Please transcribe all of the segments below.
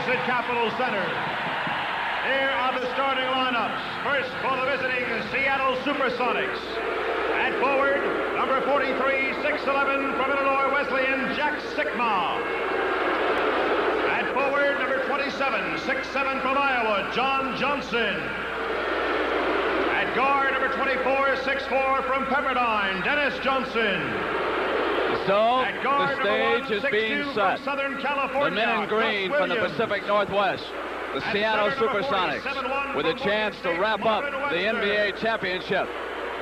at Capitol Center. Here are the starting lineups. First for the visiting Seattle SuperSonics. At forward, number 43, 6'11", from Illinois Wesleyan, Jack Sikma. At forward, number 27, 6'7", from Iowa, John Johnson. At guard, number 24, 6'4", from Pepperdine, Dennis Johnson. So guard, the stage is being set. Southern California, the men in green from the Pacific Northwest, the Seattle SuperSonics, with a chance to wrap up the NBA championship.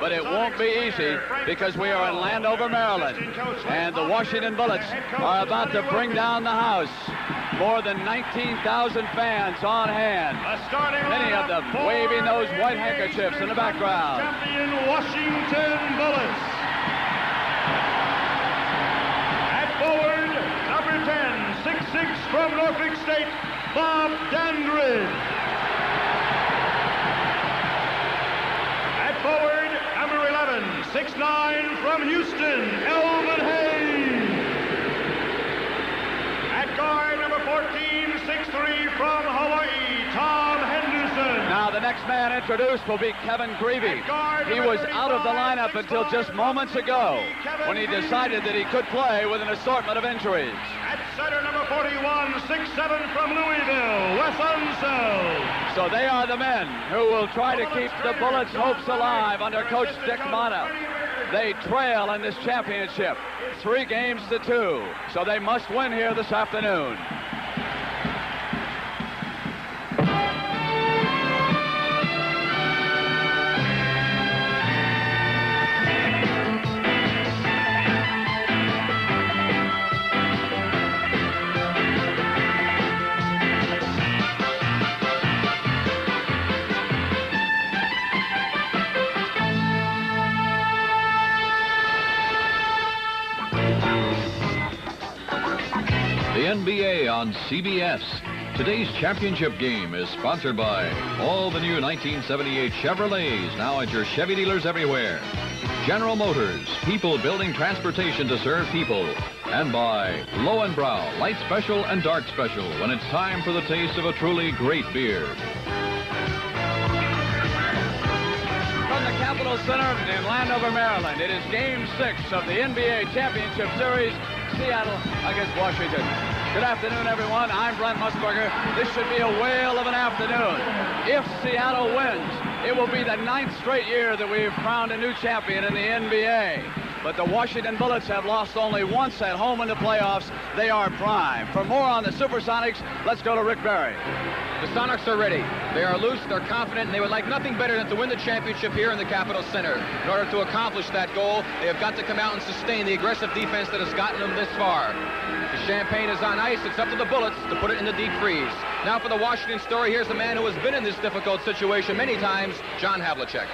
But it won't be easy because we are in Landover, Maryland, and the Washington Bullets are about to bring down the house. More than 19,000 fans on hand. Many of them waving those white handkerchiefs in the background. Champion Washington Bullets. At forward, number 10, 6'6", from Norfolk State, Bob Dandridge. At forward, number 11, 6'9", from Houston, Elvin Hayes. At guard, number 14, 6'3", from Hawaii, Tom Henderson. Now the next man introduced will be Kevin Greavy. He was out of the lineup until just moments ago when he decided that he could play with an assortment of injuries. At center, number 41, 6'7", from Louisville, Wes Unseld. So they are the men who will try to keep the Bullets' hopes alive under Coach Dick Motta. They trail in this championship 3-2, so they must win here this afternoon. The NBA on CBS. Today's championship game is sponsored by all the new 1978 Chevrolets, now at your Chevy dealers everywhere. General Motors, people building transportation to serve people. And by Low and Brow, light special and dark special, when it's time for the taste of a truly great beer. From the Capitol Center in Landover, Maryland, it is Game 6 of the NBA Championship Series, Seattle against Washington. Good afternoon, everyone. I'm Brent Musburger. This should be a whale of an afternoon. If Seattle wins, it will be the 9th straight year that we've crowned a new champion in the NBA. But the Washington Bullets have lost only once at home in the playoffs. They are prime. For more on the SuperSonics, let's go to Rick Barry. The Sonics are ready. They are loose, they're confident, and they would like nothing better than to win the championship here in the Capitol Center. In order to accomplish that goal, they have got to come out and sustain the aggressive defense that has gotten them this far. The champagne is on ice. It's up to the Bullets to put it in the deep freeze. Now for the Washington story, here's the man who has been in this difficult situation many times, John Havlicek.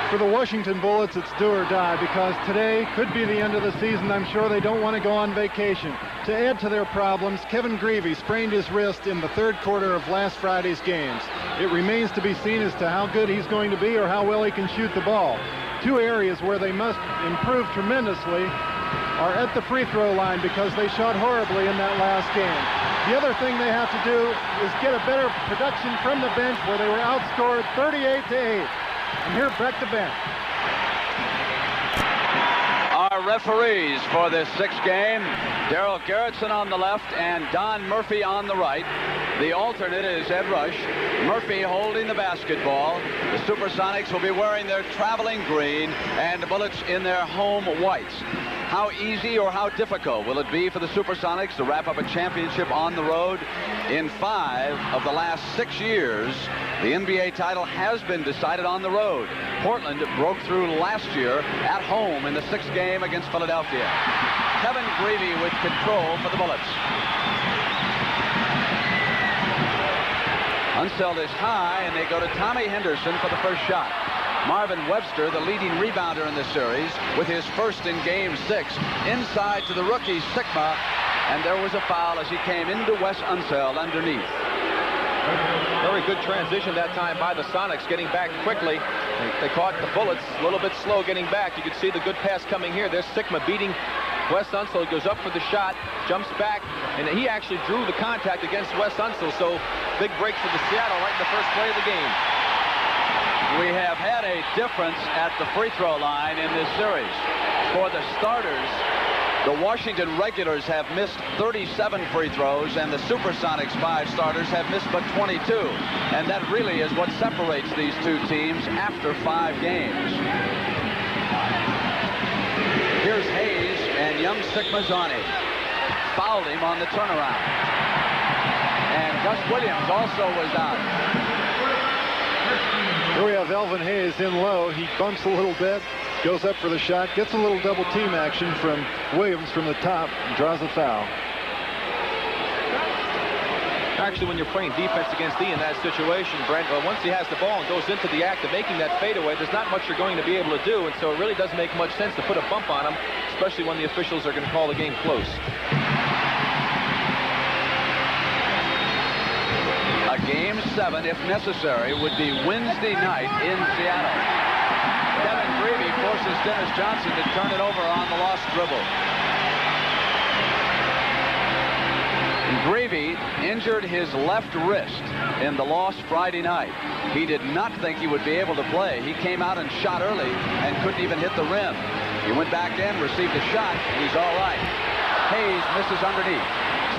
For the Washington Bullets, it's do or die, because today could be the end of the season. I'm sure they don't want to go on vacation. To add to their problems, Kevin Greavy sprained his wrist in the third quarter of last Friday's games. It remains to be seen as to how good he's going to be or how well he can shoot the ball. Two areas where they must improve tremendously are at the free throw line, because they shot horribly in that last game. The other thing they have to do is get a better production from the bench, where they were outscored 38-8. And here, Breck the bench. Our referees for this 6th game, Darrell Gerritsen on the left and Don Murphy on the right. The alternate is Ed Rush. Murphy holding the basketball. The SuperSonics will be wearing their traveling green and the Bullets in their home whites. How easy or how difficult will it be for the SuperSonics to wrap up a championship on the road? In 5 of the last 6 years, the NBA title has been decided on the road. Portland broke through last year at home in the 6th game against Philadelphia. Kevin Greavy with control for the Bullets. Unseld is high, and they go to Tommy Henderson for the first shot. Marvin Webster, the leading rebounder in this series, with his first in Game 6, inside to the rookie Sikma, and there was a foul as he came into Wes Unseld underneath. Very good transition that time by the Sonics, getting back quickly. They caught the Bullets a little bit slow getting back. You could see the good pass coming here. There's Sikma beating Wes Unseld goes up for the shot, jumps back, and he actually drew the contact against Wes Unseld. So big break for the Seattle right in the first play of the game. We have had a difference at the free throw line in this series. For the starters, the Washington regulars have missed 37 free throws, and the SuperSonics 5 starters have missed but 22. And that really is what separates these two teams after 5 games. Here's Hayes, and young Sigma's on him. Fouled him on the turnaround. And Gus Williams also was out. Here we have Elvin Hayes in low. He bumps a little bit, goes up for the shot, gets a little double team action from Williams from the top, and draws a foul. Actually, when you're playing defense against E in that situation, Brent, once he has the ball and goes into the act of making that fadeaway, there's not much you're going to be able to do, and so it really doesn't make much sense to put a bump on him, especially when the officials are going to call the game close. A game 7, if necessary, would be Wednesday night in Seattle. Kevin Greavy forces Dennis Johnson to turn it over on the lost dribble. Greavy injured his left wrist in the loss Friday night. He did not think he would be able to play. He came out and shot early and couldn't even hit the rim. He went back in, received a shot, and he's all right. Hayes misses underneath.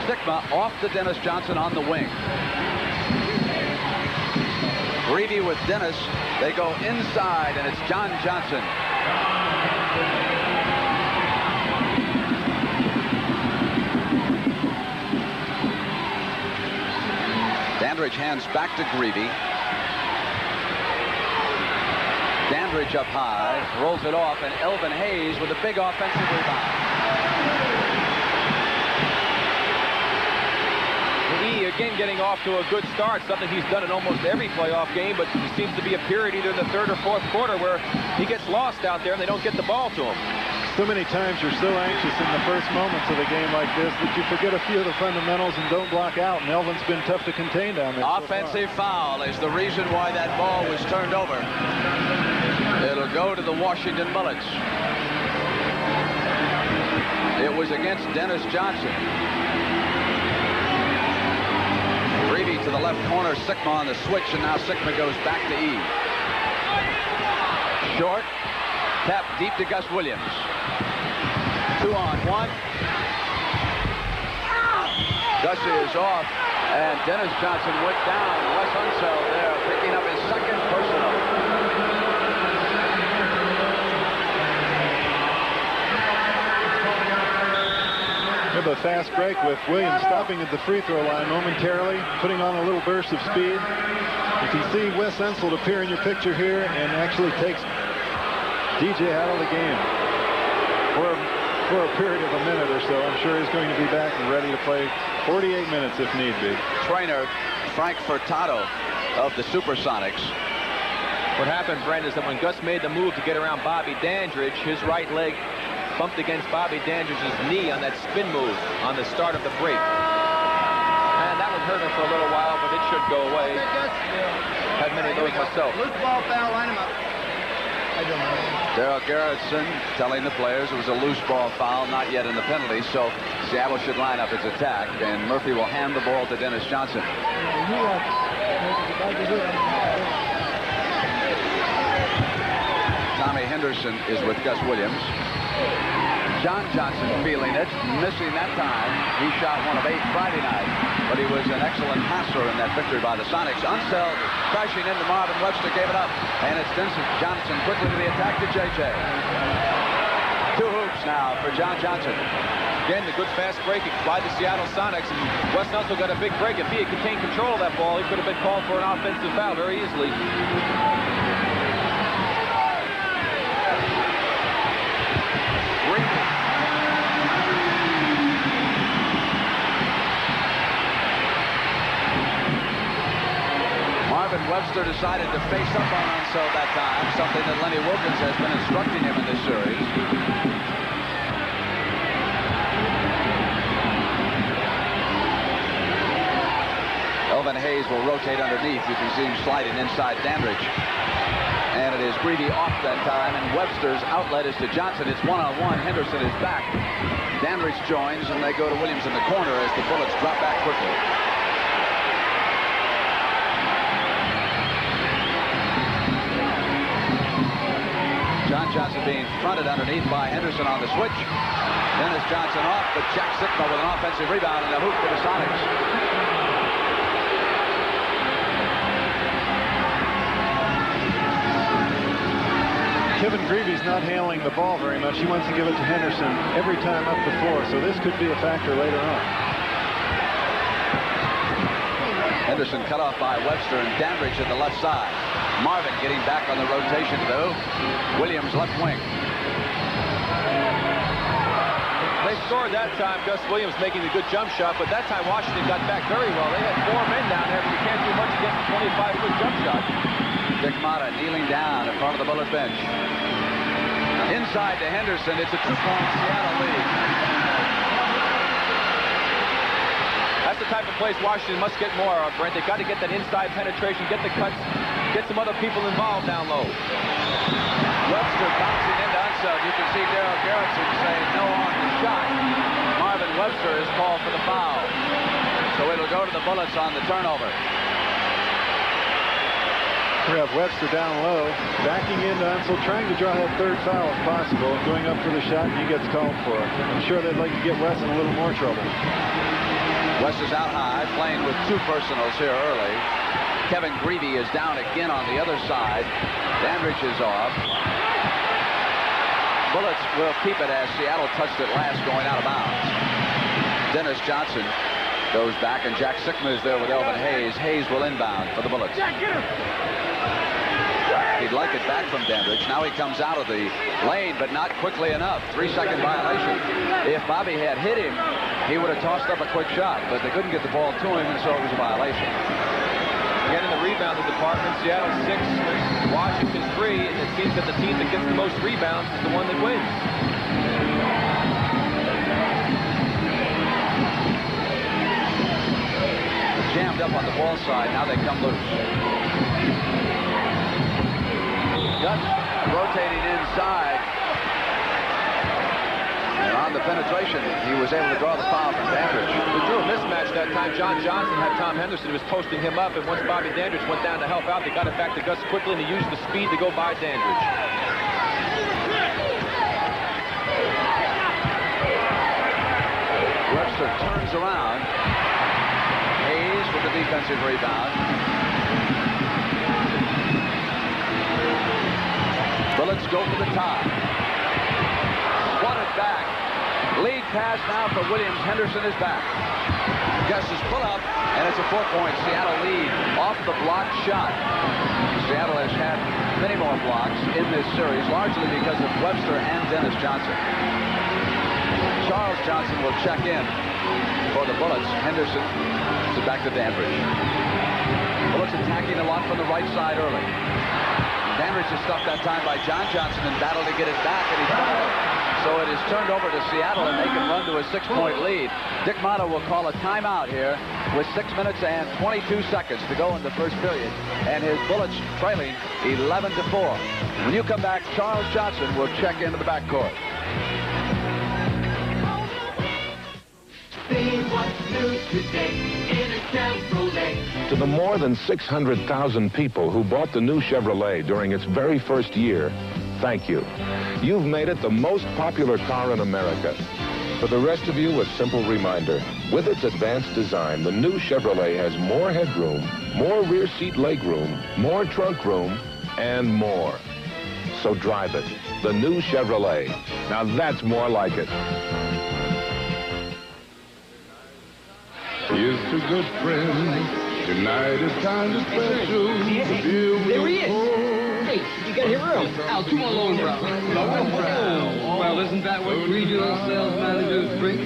Sigma off to Dennis Johnson on the wing. Greavy with Dennis. They go inside, and it's John Johnson. Dandridge hands back to Greavy. Dandridge up high, rolls it off, and Elvin Hayes with a big offensive rebound. E again getting off to a good start, something he's done in almost every playoff game, but there seems to be a period either in the third or fourth quarter where he gets lost out there and they don't get the ball to him. So many times you're so anxious in the first moments of a game like this that you forget a few of the fundamentals and don't block out, and Elvin's been tough to contain down there. Offensive foul is the reason why that ball was turned over. It'll go to the Washington Bullets. It was against Dennis Johnson. Greavy to the left corner, Sigma on the switch, and now Sigma goes back to E. Short, tap deep to Gus Williams. 2-on-1. Gus is off, and Dennis Johnson went down. Wes Unseld there, picking up his second personal. We have a fast break with Williams stopping at the free throw line momentarily, putting on a little burst of speed. You can see Wes Unseld appear in your picture here and actually takes DJ out of the game for a period of a minute or so. I'm sure he's going to be back and ready to play 48 minutes if need be. Trainer Frank Furtado of the SuperSonics. What happened, Brent, is that when Gus made the move to get around Bobby Dandridge, his right leg bumped against Bobby Dandridge's knee on that spin move on the start of the break. And that would hurt him for a little while, but it should go away. Had many of those myself. Loose ball foul, line him up. Daryl Garrettson telling the players it was a loose ball foul, not yet in the penalty, so Seattle should line up its attack, and Murphy will hand the ball to Dennis Johnson. Tommy Henderson is with Gus Williams. John Johnson feeling it, missing that time. He shot 1 of 8 Friday night, but he was an excellent passer in that victory by the Sonics. Unseld crashing into Marvin Webster, gave it up, and it's Dennis Johnson quickly to the attack to JJ. 2 hoops now for John Johnson. Again, the good fast break by the Seattle Sonics, and Wes Unseld got a big break. If he had contained control of that ball, he could have been called for an offensive foul very easily. Marvin Webster decided to face up on Unseld that time, something that Lenny Wilkins has been instructing him in this series. Elvin Hayes will rotate underneath. You can see him sliding inside Dandridge. And it is Greavy off that time, and Webster's outlet is to Johnson. It's one-on-one. Henderson is back. Dandridge joins, and they go to Williams in the corner as the Bullets drop back quickly. John Johnson being fronted underneath by Henderson on the switch. Dennis Johnson off, but Jack Sickma with an offensive rebound and a hoop for the Sonics. Kevin Greavy's not handling the ball very much. He wants to give it to Henderson every time up the floor, so this could be a factor later on. Henderson cut off by Webster and Dandridge at the left side. Marvin getting back on the rotation, though. Williams left wing. They scored that time. Gus Williams making a good jump shot, but that time Washington got back very well. They had 4 men down there, but you can't do much against a 25-foot jump shot. Dick Motta kneeling down in front of the Bullet bench. Inside to Henderson. It's a 2-point Seattle lead. That's the type of place Washington must get more of, Brent. They've got to get that inside penetration, get the cuts, get some other people involved down low. Webster bouncing into Unseld. You can see Darryl Garrettson saying no on the shot. Marvin Webster is called for the foul. So it'll go to the Bullets on the turnover. We have Webster down low, backing into Unseld, trying to draw that third foul if possible, going up for the shot, and he gets called for it. I'm sure they'd like to get Wes in a little more trouble. Wes is out high, playing with 2 personals here early. Kevin Greavy is down again on the other side. Dandridge is off. Bullets will keep it as Seattle touched it last, going out of bounds. Dennis Johnson goes back, and Jack Sickma is there with Elvin Hayes. Hayes will inbound for the Bullets. He'd like it back from Dandridge. Now he comes out of the lane, but not quickly enough. 3-second violation. If Bobby had hit him, he would have tossed up a quick shot, but they couldn't get the ball to him, and so it was a violation. Again, in the rebounding department, Seattle 6, Washington 3, and it seems that the team that gets the most rebounds is the one that wins. Jammed up on the ball side. Now they come loose. Gus rotating inside. And on the penetration, he was able to draw the foul from Dandridge. We drew a mismatch that time. John Johnson had Tom Henderson, who was posting him up, and once Bobby Dandridge went down to help out, they got it back to Gus quickly, and he used the speed to go by Dandridge. Webster turns around. Hayes with the defensive rebound. Bullets go for the tie. Swatted back. Lead pass now for Williams. Henderson is back. Gus's pull up, and it's a 4-point Seattle lead off the blocked shot. Seattle has had many more blocks in this series, largely because of Webster and Dennis Johnson. Charles Johnson will check in for the Bullets. Henderson is back to Dandridge. Bullets attacking a lot from the right side early. Dandridge is stopped that time by John Johnson and battled to get it back, and he's fouled. So it is turned over to Seattle, and they can run to a 6-point lead. Dick Motta will call a timeout here with 6 minutes and 22 seconds to go in the first period, and his Bullets trailing 11-4. When you come back, Charles Johnson will check into the backcourt. See what's new today in a Chevrolet. To the more than 600,000 people who bought the new Chevrolet during its very first year, thank you. You've made it the most popular car in America. For the rest of you, a simple reminder. With its advanced design, the new Chevrolet has more headroom, more rear seat legroom, more trunk room, and more. So drive it. The new Chevrolet. Now that's more like it. Here's to good friends. Tonight is kind of special. There he is. Hey, you got here early. Al, come on, Lone Brown. Well, isn't that what regional sales managers drink?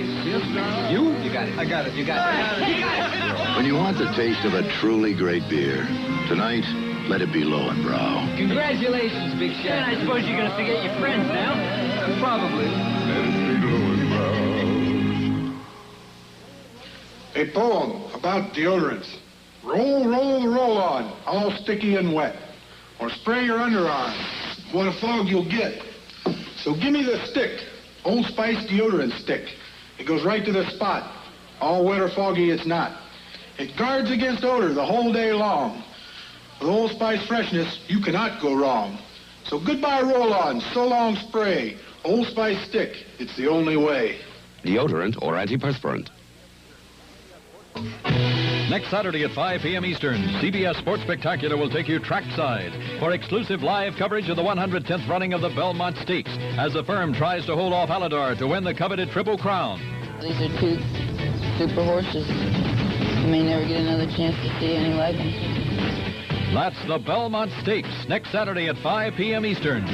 You? You got it. I got it. You got it. When you want the taste of a truly great beer, tonight, let it be Lowenbrow. Congratulations, Big Chef. And I suppose you're going to forget your friends now? Probably. Let it be Lowenbrow. A poem about deodorants. Roll, roll, roll on, all sticky and wet. or spray your underarm. What a fog you'll get. So give me the stick, Old Spice deodorant stick. It goes right to the spot. All wet or foggy it's not. It guards against odor the whole day long. With Old Spice freshness, you cannot go wrong. So goodbye roll-on, so long spray. Old Spice stick, it's the only way. Deodorant or antiperspirant. Next Saturday at 5 p.m. Eastern, CBS Sports Spectacular will take you trackside for exclusive live coverage of the 110th running of the Belmont Stakes as the firm tries to hold off Aladar to win the coveted Triple Crown. These are two super horses. You may never get another chance to see any like them. That's the Belmont Stakes next Saturday at 5 p.m. Eastern.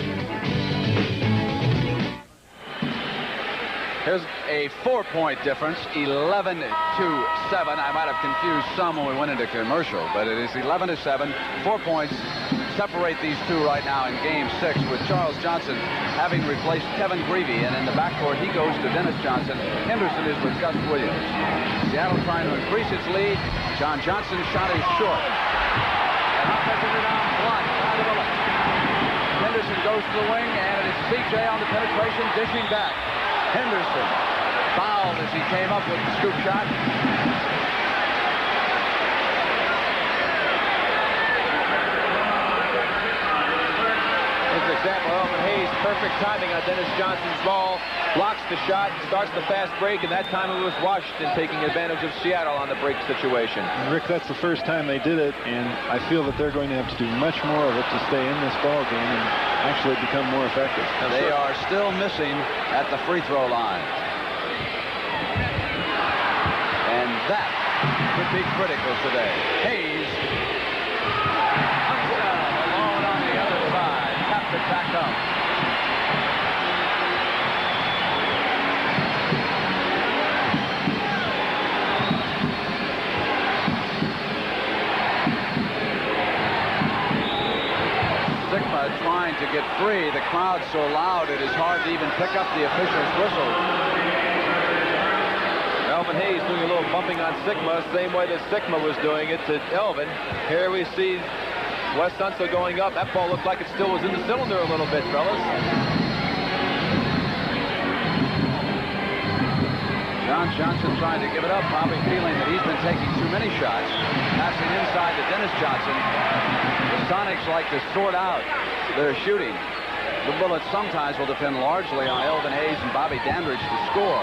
Here's a 4-point difference, 11-7. I might have confused some when we went into commercial, but it is 11-7. 4 points separate these two right now in Game 6, with Charles Johnson having replaced Kevin Greavy, and in the backcourt he goes to Dennis Johnson. Henderson is with Gus Williams. Seattle trying to increase its lead. John Johnson's shot is short. An offensive rebound blocked by the Bullets. Henderson goes to the wing, and it is CJ on the penetration, dishing back. Henderson fouled as he came up with the scoop shot. Here's an example. Elvin Hayes, perfect timing on Dennis Johnson's ball. Blocks the shot, starts the fast break, and that time it was Washington taking advantage of Seattle on the break situation. And Rick, that's the first time they did it, and I feel that they're going to have to do much more of it to stay in this ball game and actually become more effective. They are still missing at the free throw line. And that could be critical today. Hayes alone on the other side. Tapped it back up. Sigma trying to get free. The crowd's so loud it is hard to even pick up the official's whistle. Elvin Hayes doing a little bumping on Sigma, same way that Sigma was doing it to Elvin. Here we see Wes Unseld going up. That ball looked like it still was in the cylinder a little bit, fellas. John Johnson trying to give it up, probably feeling that he's been taking too many shots. Passing inside to Dennis Johnson. The Sonics like to sort out their shooting. The Bullets sometimes will depend largely on Elvin Hayes and Bobby Dandridge to score.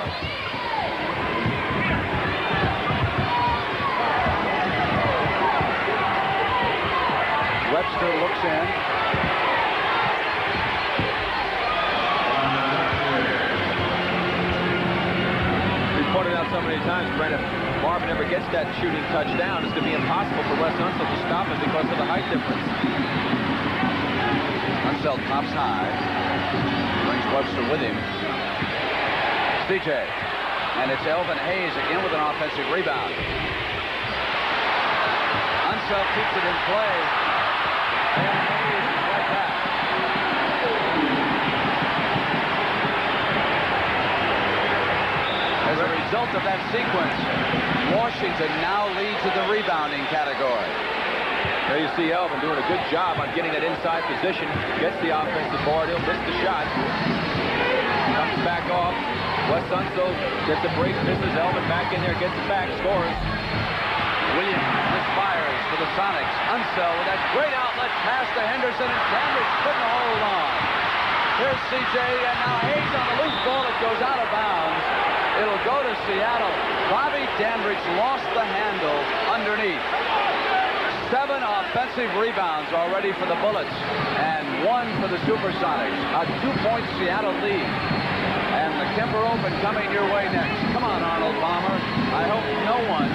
Webster looks in. Pointed out so many times, Brent, if Marvin ever gets that shooting touchdown, it's going to be impossible for Wes Unseld to stop him because of the height difference. Unseld pops high. Brings Webster with him. CJ. And it's Elvin Hayes again with an offensive rebound. Unseld keeps it in play. Elvin Hayes is right back. As a result of that sequence, Washington now leads in the rebounding category. There you see Elvin doing a good job on getting that inside position. Gets the offensive board. He'll miss the shot. Comes back off. Wes Unseld gets a break. Misses. Elvin back in there. Gets it back. Scores. Williams misfires for the Sonics. Unseld with that great outlet pass to Henderson, and Dandridge couldn't hold on. Here's CJ, and now Hayes on the loose ball. It goes out of bounds. It'll go to Seattle. Bobby Dandridge lost the handle underneath. 7 offensive rebounds already for the Bullets, and 1 for the SuperSonics. A 2-point Seattle lead. And the Kemper Open coming your way next. Come on, Arnold Palmer. I hope no one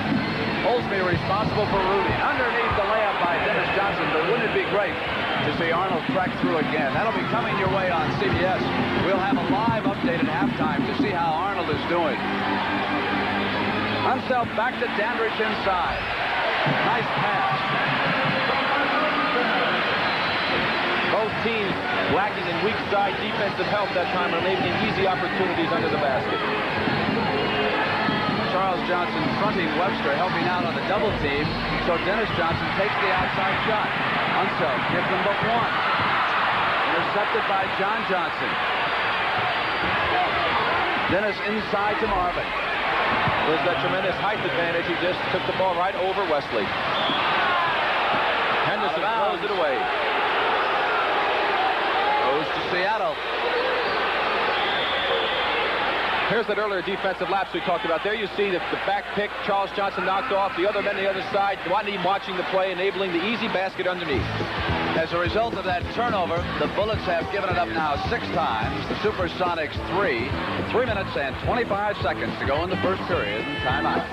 holds me responsible for rooting. Underneath the layup by Dennis Johnson, but wouldn't it be great to see Arnold crack through again? That'll be coming your way on CBS. We'll have a live update at halftime to see how Arnold is doing. Unseld back to Dandridge inside. Nice pass. Both teams lacking in weak side defensive help that time and leaving easy opportunities under the basket. Charles Johnson fronting Webster, helping out on the double team, so Dennis Johnson takes the outside shot. Unseld gives them but one. Intercepted by John Johnson. Dennis inside to Marvin. There's that tremendous height advantage. He just took the ball right over Wesley. Henderson throws it away. Goes to Seattle. Here's that earlier defensive lapse we talked about. There you see the back pick. Charles Johnson knocked off. The other men on the other side. Watching the play, enabling the easy basket underneath. As a result of that turnover, the Bullets have given it up now 6 times. The Supersonics 3. 3 minutes and 25 seconds to go in the first period. Timeout.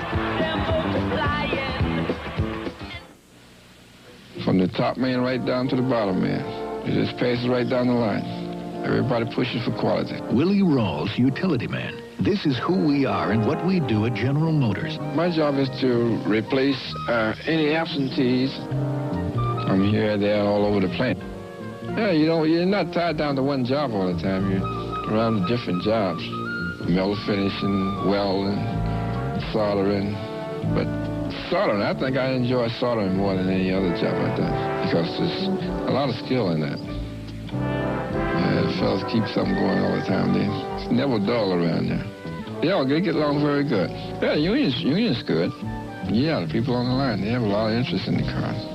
From the top man right down to the bottom man. It just passes right down the line. Everybody pushes for quality. Willie Rawls, utility man. This is who we are and what we do at General Motors. My job is to replace any absentees. I'm here, there, all over the plant. Yeah, you're not tied down to one job all the time. You're around the different jobs. Metal finishing, welding, soldering. But soldering, I think I enjoy soldering more than any other job I've done because there's a lot of skill in that. Yeah, the fellas keep something going all the time. It's never dull around there. Yeah, they get along very good. Yeah, union's good. Yeah, the people on the line, they have a lot of interest in the cars.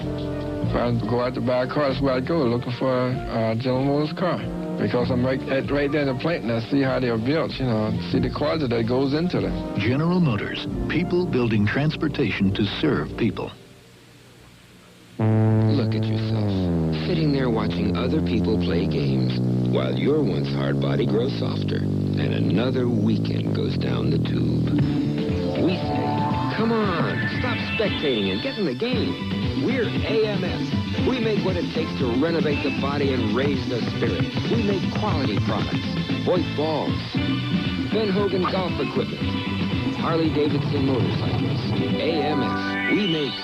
If I go out to buy a car, that's where I go, looking for a General Motors car. Because I'm right there in the plant and I see how they're built, see the quality that goes into them. General Motors, people building transportation to serve people. Look at yourself, sitting there watching other people play games, while your once hard body grows softer, and another weekend goes down the tube. We say, come on, stop spectating and get in the game. We're AMS. We make what it takes to renovate the body and raise the spirit. We make quality products. Voight balls, Ben Hogan golf equipment, Harley-Davidson motorcycles. AMS. We make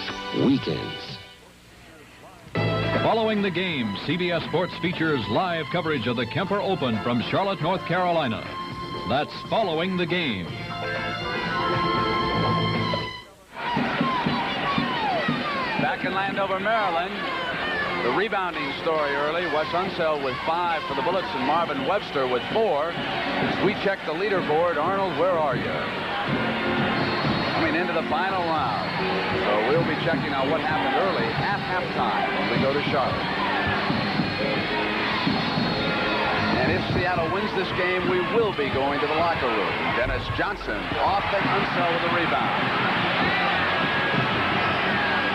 weekends. Following the game, CBS Sports features live coverage of the Kemper Open from Charlotte, North Carolina. That's Following the Game. Back in Landover, Maryland, the rebounding story early. Wes Unseld with 5 for the Bullets and Marvin Webster with 4. As we check the leaderboard, Arnold, where are you? Coming into the final round. So we'll be checking out what happened early at halftime when we go to Charlotte. And if Seattle wins this game, we will be going to the locker room. Dennis Johnson off and Unseld with the rebound.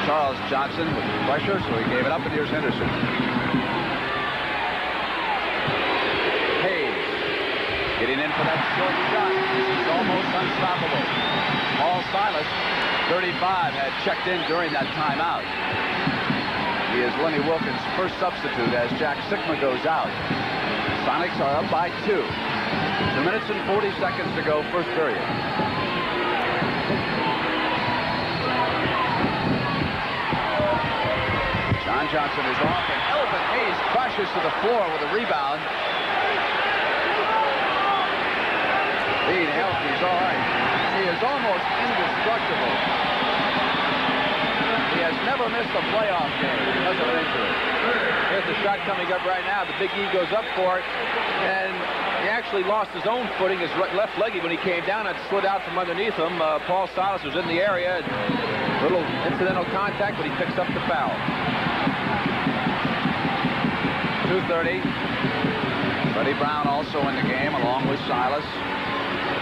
Charles Johnson with pressure, so he gave it up, and here's Henderson. Hayes getting in for that short shot. This is almost unstoppable. Paul Silas, 35, had checked in during that timeout. He is Lenny Wilkins' first substitute as Jack Sikma goes out. Sonics are up by 2. 2 minutes and 40 seconds to go, first period. John Johnson is off, and Elvin Hayes crashes to the floor with a rebound. Being healthy, he's all right. He is almost indestructible. He has never missed a playoff game because of an injury. Here's the shot coming up right now. The Big E goes up for it, and he actually lost his own footing, his left leggy, when he came down and slid out from underneath him. Paul Silas was in the area. Little incidental contact, but he picks up the foul. 2:30. Freddie Brown also in the game, along with Silas.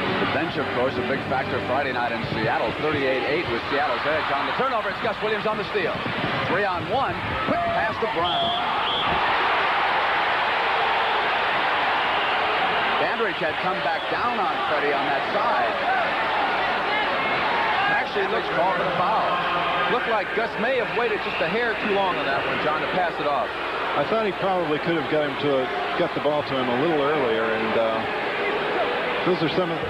The bench, of course, a big factor Friday night in Seattle. 38-8 with Seattle's edge. On the turnover, it's Gus Williams on the steal. 3-on-1. Quick pass to Brown. Dandridge had come back down on Freddie on that side. Actually, looks called for the foul. Looked like Gus may have waited just a hair too long on that one, John, to pass it off. I thought he probably could have got the ball to him a little earlier, and those are some of the...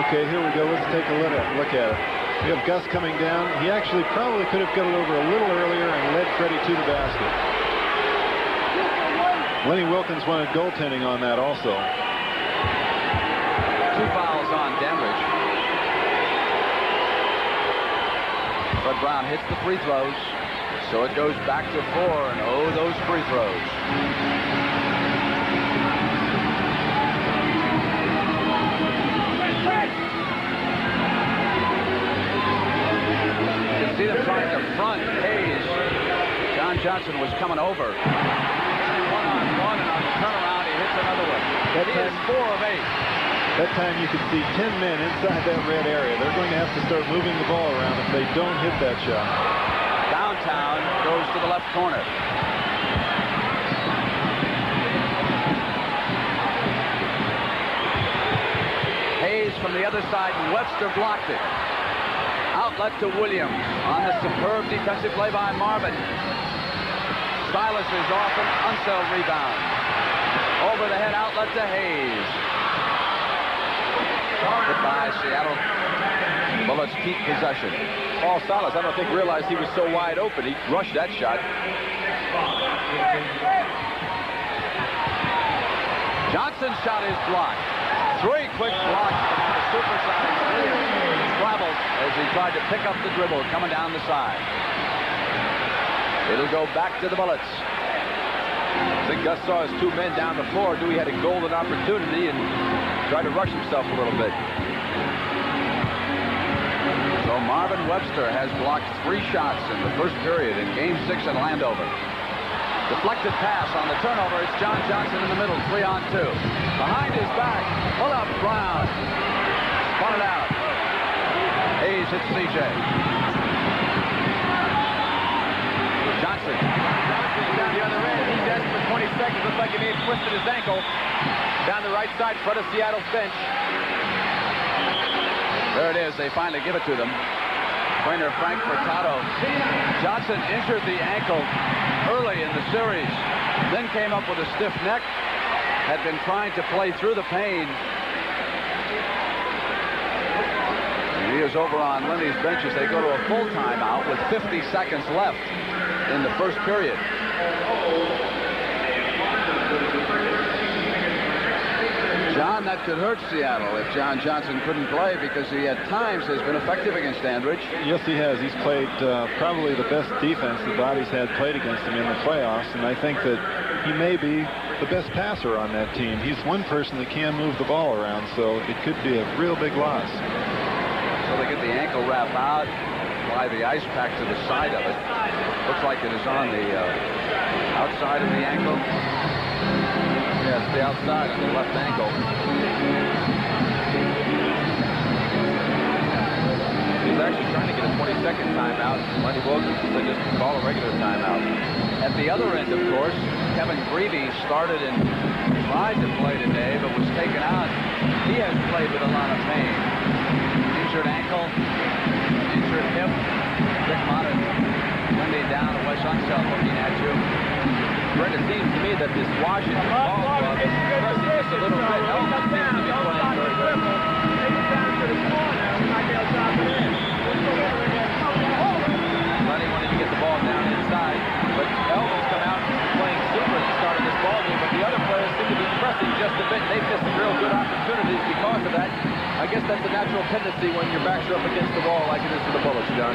Okay, here we go. Let's take a look at it. We have Gus coming down. He actually probably could have got it over a little earlier and led Freddie to the basket. Lenny Wilkins wanted goaltending on that also. 2 fouls on Dandridge. Fred Brown hits the free throws. So it goes back to 4, and oh, those free throws. You can see them trying to front Hayes. John Johnson was coming over. One-on-one, and on the turnaround, he hits another one. He is 4 of 8. That time you could see 10 men inside that red area. They're going to have to start moving the ball around if they don't hit that shot. Downtown goes to the left corner. Hayes from the other side, and Webster blocked it. Outlet to Williams on the superb defensive play by Marvin. Silas is off an Unseld rebound. Over the head outlet to Hayes. Goodbye, Seattle. Bullets keep possession. Paul Silas, I don't think, realized he was so wide open. He rushed that shot. Johnson's shot is blocked. 3 quick blocks from the SuperSonics. Williams traveled as he tried to pick up the dribble coming down the side. It'll go back to the Bullets. I think Gus saw his 2 men down the floor. Dewey had a golden opportunity and tried to rush himself a little bit. So Marvin Webster has blocked 3 shots in the first period in Game 6 in Landover. Deflected pass on the turnover. It's John Johnson in the middle, 3-on-2. Behind his back, pull up Brown. Spun it out. Hayes hits CJ. Johnson. Down the other end. He's dead for 20 seconds. Looks like he may have twisted his ankle. Down the right side, front of Seattle's bench. There it is. They finally give it to them. Trainer Frank Furtado. Johnson injured the ankle early in the series. Then came up with a stiff neck. Had been trying to play through the pain. And he is over on Lenny's bench as they go to a full timeout with 50 seconds left in the first period. John, that could hurt Seattle if John Johnson couldn't play, because he at times has been effective against Dandridge. Yes, he has. He's played probably the best defense the Bobbies had played against him in the playoffs, and I think that he may be the best passer on that team. He's one person that can move the ball around, so it could be a real big loss. So they get the ankle wrap out, apply the ice pack to the side of it. Looks like it is on the outside of the ankle. Yeah, it's the outside on the left ankle. He's actually trying to get a 20-second timeout. Lenny Wilkinson said just call a regular timeout. At the other end, of course, Kevin Greavy started and tried to play today, but was taken out. He has played with a lot of pain. Injured ankle, injured hip. Dick Motta, Wendy down, and Wes Unseld looking at you. Brent, it seems to me that this Washington ball club is pressing just a little bit. Elton seems to be playing very good. Lenny wanted to get the ball down inside, but Elton's come out playing super at the start of this ball game, but the other players seem to be pressing just a bit. They've missed some real good opportunities because of that. I guess that's a natural tendency when your backs are up against the wall like it is for the Bullets, John.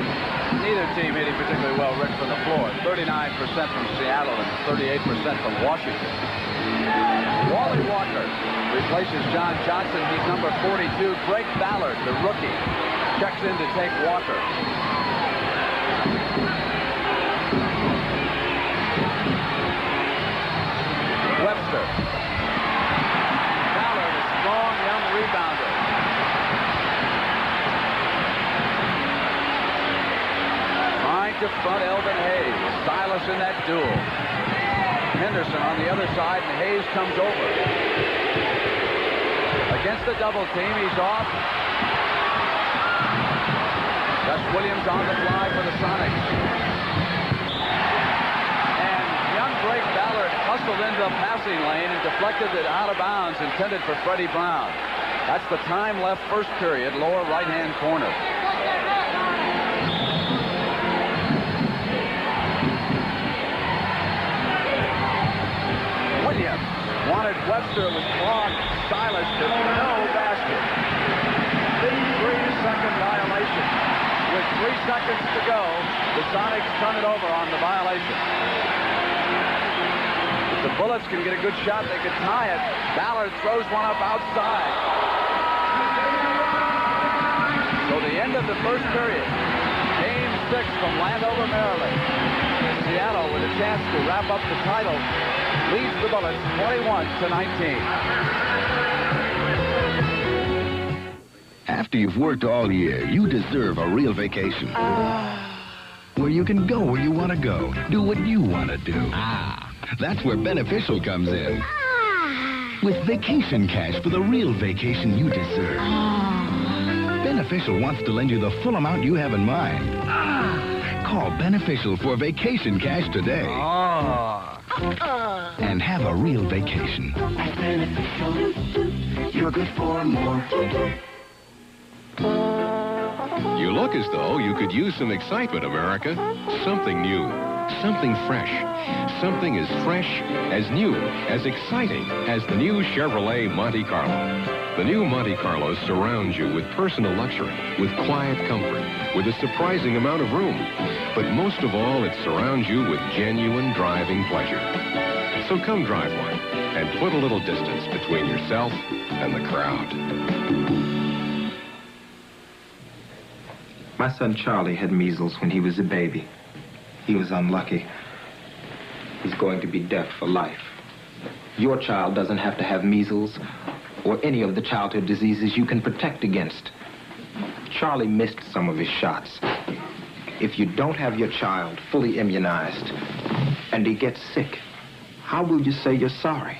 Neither team hitting particularly well, Rick, from the floor. 39% from Seattle and 38% from Washington. Wally Walker replaces John Johnson. He's number 42. Greg Ballard, the rookie, checks in to take Walker. Webster. Ballard, a strong young rebounder. Trying to front Elvin Hayes. Silas in that duel. Henderson on the other side, and Hayes comes over. Against the double team, he's off. Gus Williams on the fly for the Sonics. And young Greg Ballard hustled into the passing lane and deflected it out of bounds, intended for Freddie Brown. That's the time left first period, lower right-hand corner. Williams wanted Webster, was blocked. Silas to no basket. 3-second violation. With 3 seconds to go, the Sonics turn it it over on the violation. If the Bullets can get a good shot, they could tie it. Ballard throws one up outside. So the end of the first period. Game 6 from Landover, Maryland. Seattle, with a chance to wrap up the title, leads the Bullets 21-19. After you've worked all year, you deserve a real vacation. Where you can go where you want to go. Do what you want to do. That's where Beneficial comes in. With vacation cash for the real vacation you deserve. Beneficial wants to lend you the full amount you have in mind. Call Beneficial for vacation cash today. And have a real vacation. At Beneficial, you're good for more. You look as though you could use some excitement, America. Something new, something fresh, something as fresh, as new, as exciting as the new Chevrolet Monte Carlo. The new Monte Carlo surrounds you with personal luxury, with quiet comfort, with a surprising amount of room. But most of all, it surrounds you with genuine driving pleasure. So come drive one and put a little distance between yourself and the crowd. My son Charlie had measles when he was a baby. He was unlucky. He's going to be deaf for life. Your child doesn't have to have measles or any of the childhood diseases you can protect against. Charlie missed some of his shots. If you don't have your child fully immunized and he gets sick, how will you say you're sorry?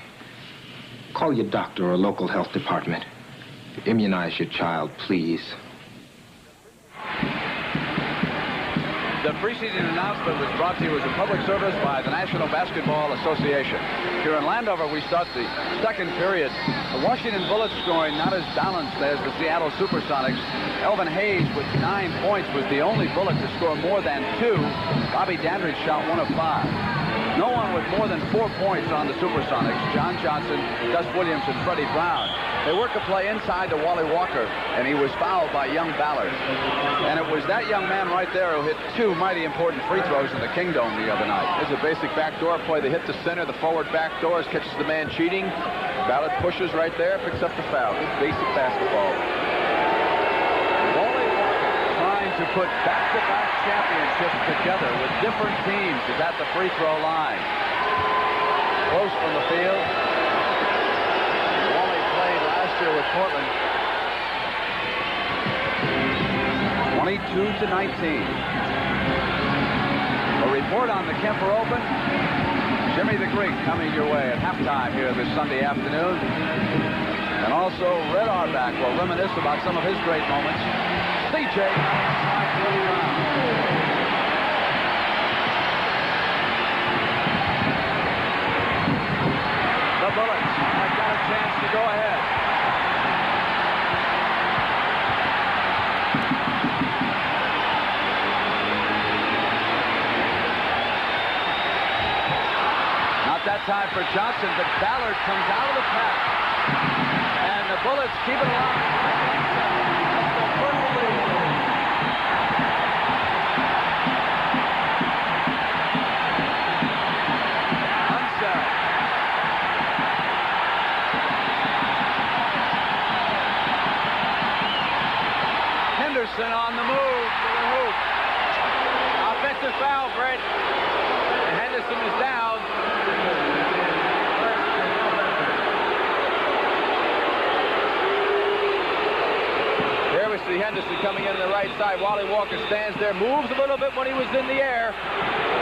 Call your doctor or local health department. Immunize your child, please. The preseason announcement was brought to you as a public service by the National Basketball Association. Here in Landover, we start the second period. The Washington Bullets scoring not as balanced as the Seattle SuperSonics. Elvin Hayes with 9 points was the only Bullet to score more than 2. Bobby Dandridge shot 1 of 5. No one with more than 4 points on the SuperSonics. John Johnson, Gus Williams, and Freddie Brown. They work a play inside to Wally Walker, and he was fouled by young Ballard. And it was that young man right there who hit 2 mighty important free throws in the Kingdome the other night. It's a basic backdoor play. They hit the center, the forward backdoors, catches the man cheating. Ballard pushes right there, picks up the foul. Good basic basketball. Wally Walker trying to put back-to-back championships together with different teams is at the free throw line. Close from the field. Wally played last year with Portland. 22-19. A report on the Kemper Open. Jimmy the Greek coming your way at halftime here this Sunday afternoon. And also Red Auerbach will reminisce about some of his great moments. C.J. The Bullets have got a chance to go ahead. That time for Johnson, but Ballard comes out of the pack. And the Bullets keep it alive. That's the first lead. Unsell. Henderson on the move to the hoop. Offensive foul, Brett. And Henderson is down. Here we see Henderson coming in the right side. Wally Walker stands there, moves a little bit when he was in the air.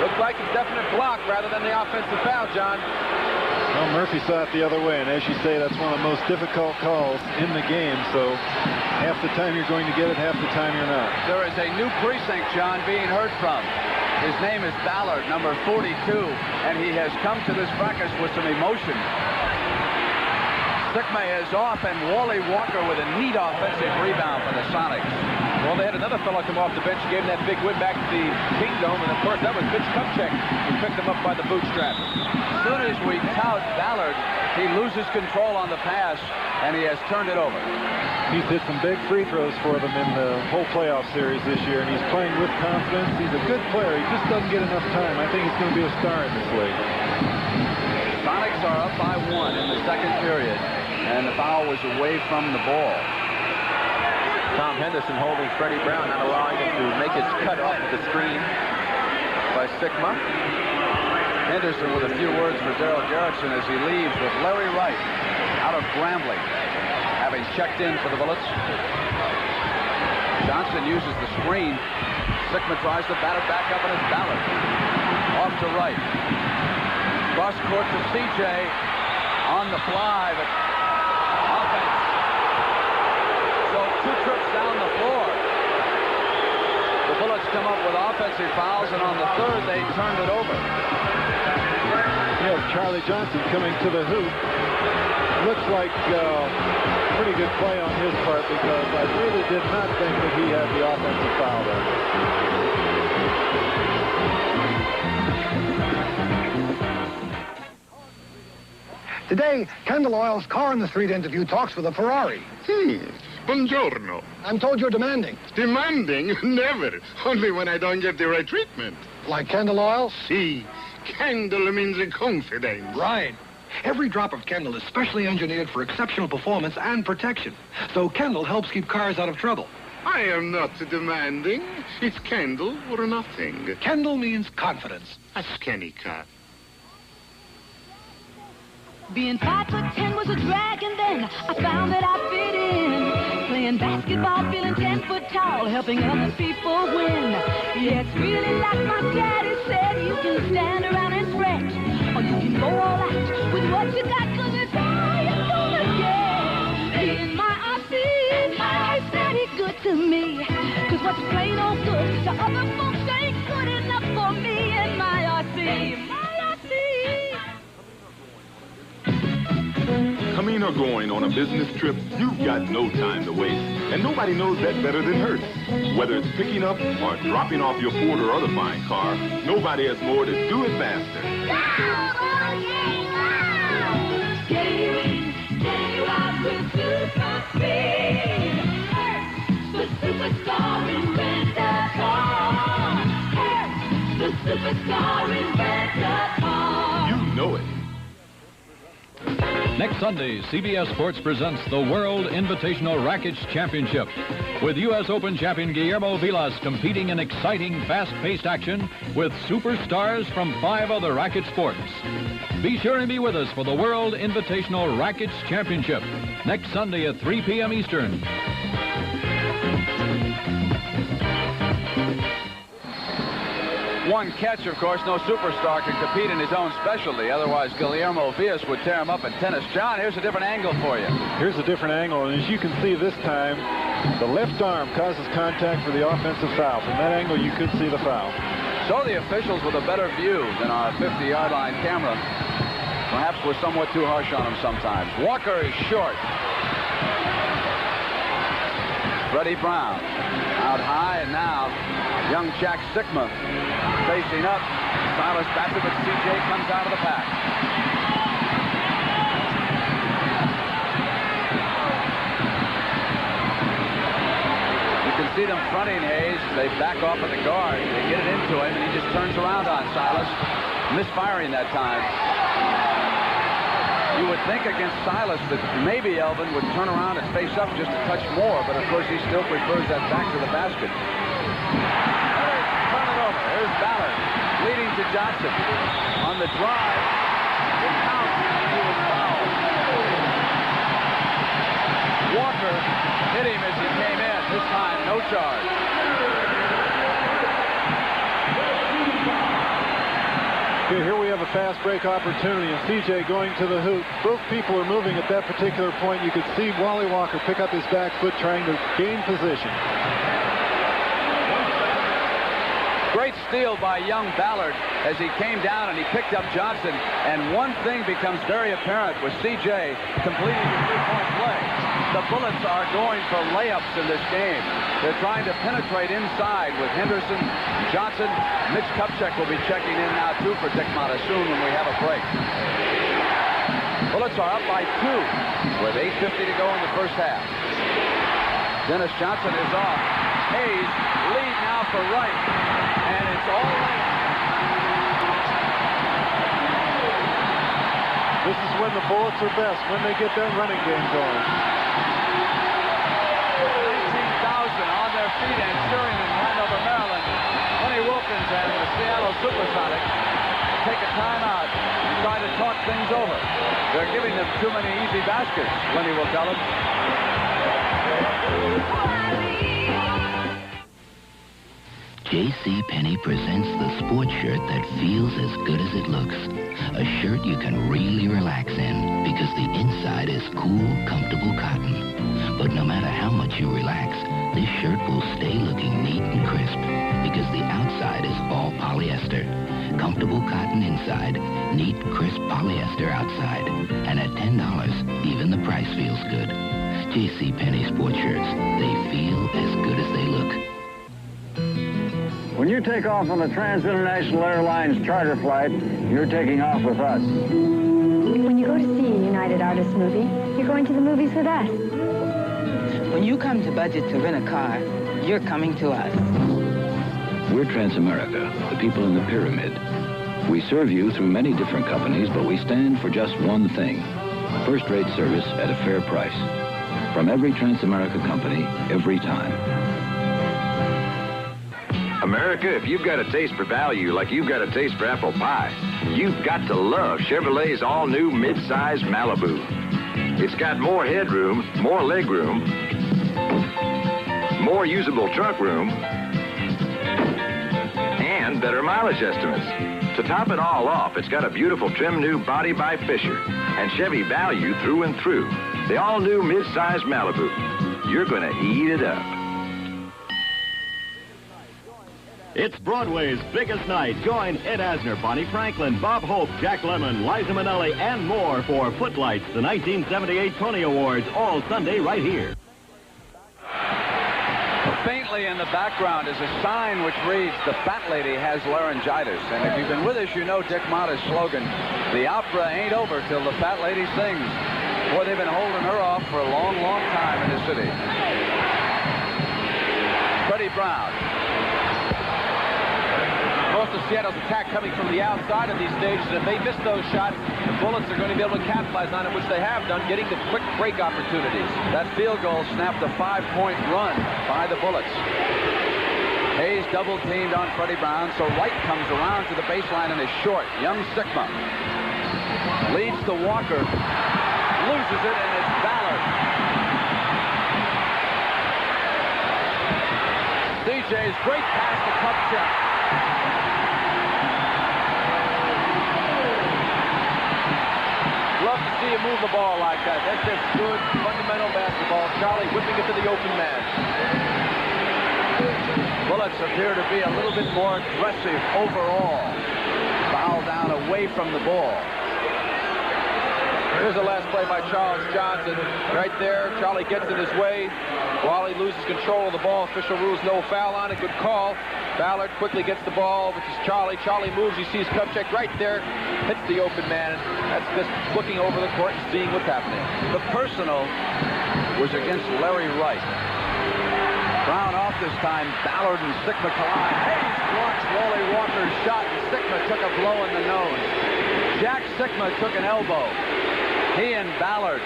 Looks like a definite block rather than the offensive foul, John. Well, Murphy saw it the other way, and as you say, that's one of the most difficult calls in the game, so half the time you're going to get it, half the time you're not. There is a new precinct, John, being heard from. His name is Ballard, number 42, and he has come to this practice with some emotion. Sigma is off, and Wally Walker with a neat offensive rebound for the Sonics. Well, they had another fellow come off the bench, gave him that big win back to the Kingdom, and of course that was Mitch Kupchak, who picked him up by the bootstrap. As soon as we tout Ballard, he loses control on the pass, and he has turned it over. He's hit some big free throws for them in the whole playoff series this year, and he's playing with confidence. He's a good player. He just doesn't get enough time. I think he's going to be a star in this league. Sonics are up by 1 in the second period, and the foul was away from the ball. Tom Henderson holding Freddie Brown, not allowing him to make his cut off the screen by Sigma. Henderson with a few words for Daryl Gerritsen as he leaves with Larry Wright out of Grambling, having checked in for the Bullets. Johnson uses the screen. Sigma tries to bat it back up, and it's Ballard. Off to Wright. Cross court to CJ on the fly, but offense. So 2 trips down the floor. The Bullets come up with offensive fouls, and on the third they turned it over. You have Charlie Johnson coming to the hoop. Looks like pretty good play on his part, because I really did not think that he had the offensive foul there. Today, Kendall Oil's Car in the Street interview talks with a Ferrari. Buongiorno. I'm told you're demanding. Demanding? Never. Only when I don't get the right treatment. Like Kendall Oil? See, Kendall means confidence. Right. Every drop of Kendall is specially engineered for exceptional performance and protection. So Kendall helps keep cars out of trouble. I am not demanding. It's Kendall or nothing. Kendall means confidence. Ask any car. Being 5'10" was a drag, and then I found that I fit in. Playing basketball, feeling 10 foot tall, helping other people win. Yeah, it's really like my daddy said, you can stand around and stretch, or you can go all out with what you got, 'cause it's all you're gonna get. Being my RC, my said he good to me, 'cause what's plain old good to other folks ain't good enough for me and my RC. Coming or going on a business trip, you've got no time to waste. And nobody knows that better than Hertz. Whether it's picking up or dropping off your Ford or other fine car, nobody has more to do it faster. Stay right with super speed. Hertz, the superstar inventor. Hertz, the superstar inventor. You know it. Next Sunday, CBS Sports presents the World Invitational Rackets Championship, with U.S. Open champion Guillermo Vilas competing in exciting, fast-paced action with superstars from 5 other racket sports. Be sure and be with us for the World Invitational Rackets Championship next Sunday at 3 p.m. Eastern. One catch, of course, no superstar can compete in his own specialty. Otherwise, Guillermo Vilas would tear him up in tennis. John, here's a different angle for you. Here's a different angle, and as you can see this time, the left arm causes contact for the offensive foul. From that angle, you could see the foul. So the officials with a better view than our 50-yard line camera perhaps were somewhat too harsh on him sometimes. Walker is short. Freddie Brown out high, and now young Jack Sigma facing up. Silas bats it, but CJ comes out of the pack. You can see them fronting Hayes. They back off at the guard. They get it into him, and he just turns around on Silas. Misfiring that time. You would think against Silas that maybe Elvin would turn around and face up just a touch more, but of course he still prefers that back to the basket. Turn it over. Here's Ballard leading to Johnson. On the drive, it counts. He was fouled. Walker hit him as he came in. This time, no charge. Here we have a fast break opportunity, and CJ going to the hoop. Both people are moving at that particular point. You could see Wally Walker pick up his back foot trying to gain position. Great steal by young Ballard as he came down and he picked up Johnson. And one thing becomes very apparent with CJ completing the three-point play. The Bullets are going for layups in this game. They're trying to penetrate inside with Henderson, Johnson. Mitch Kupchak will be checking in now, too, for Dick Motta soon when we have a break. Bullets are up by 2 with 8:50 to go in the first half. Dennis Johnson is off. Hayes lead now for Wright, and it's all right. This is when the Bullets are best, when they get that running game going. 19,000 on their feet and cheering in Landover, Maryland. Lenny Wilkins and the Seattle SuperSonics take a timeout and try to talk things over. They're giving them too many easy baskets, Lenny will tell them. J.C. Penney presents the sports shirt that feels as good as it looks. A shirt you can really relax in because the inside is cool, comfortable cotton. But no matter how much you relax, this shirt will stay looking neat and crisp because the outside is all polyester. Comfortable cotton inside, neat, crisp polyester outside. And at $10, even the price feels good. J.C. Penney sports shirts, they feel as good as they look. When you take off on a Trans-International Airlines charter flight, you're taking off with us. When you go to see a United Artists movie, you're going to the movies with us. When you come to budget to rent a car, you're coming to us. We're Transamerica, the people in the pyramid. We serve you through many different companies, but we stand for just one thing: first-rate service at a fair price. From every Transamerica company, every time. America, if you've got a taste for value like you've got a taste for apple pie, you've got to love Chevrolet's all-new mid-size Malibu. It's got more headroom, more legroom, more usable trunk room, and better mileage estimates. To top it all off, it's got a beautiful trim new body by Fisher and Chevy value through and through. The all-new mid-size Malibu. You're going to eat it up. It's Broadway's biggest night. Join Ed Asner, Bonnie Franklin, Bob Hope, Jack Lemmon, Liza Minnelli, and more for Footlights, the 1978 Tony Awards, all Sunday right here. Faintly in the background is a sign which reads, "The Fat Lady has laryngitis." And if you've been with us, you know Dick Motta's slogan, "The opera ain't over till the Fat Lady sings." Boy, they've been holding her off for a long, long time in the city. Freddie Brown. Most of Seattle's attack coming from the outside of these stages. If they miss those shots, the Bullets are going to be able to capitalize on it, which they have done, getting the quick break opportunities. That field goal snapped a 5-point run by the Bullets. Hayes double-teamed on Freddie Brown, so Wright comes around to the baseline and is short. Young Sigma leads to Walker, loses it, and it's Ballard. DJ's great pass to Kupchak. Love to see him move the ball like that. That's just good, fundamental basketball. Charlie whipping it to the open man. Bullets appear to be a little bit more aggressive overall. Foul down away from the ball. Here's the last play by Charles Johnson. Right there, Charlie gets in his way. Wally loses control of the ball. Official rules no foul on it. Good call. Ballard quickly gets the ball, which is Charlie. Charlie moves. He sees Kupchak right there. Hits the open man. That's just looking over the court and seeing what's happening. The personal was against Larry Wright. Brown off this time. Ballard and Sigma collide. Hayes blocks Wally Walker's shot. Sigma took a blow in the nose. Jack Sigma took an elbow. He and Ballard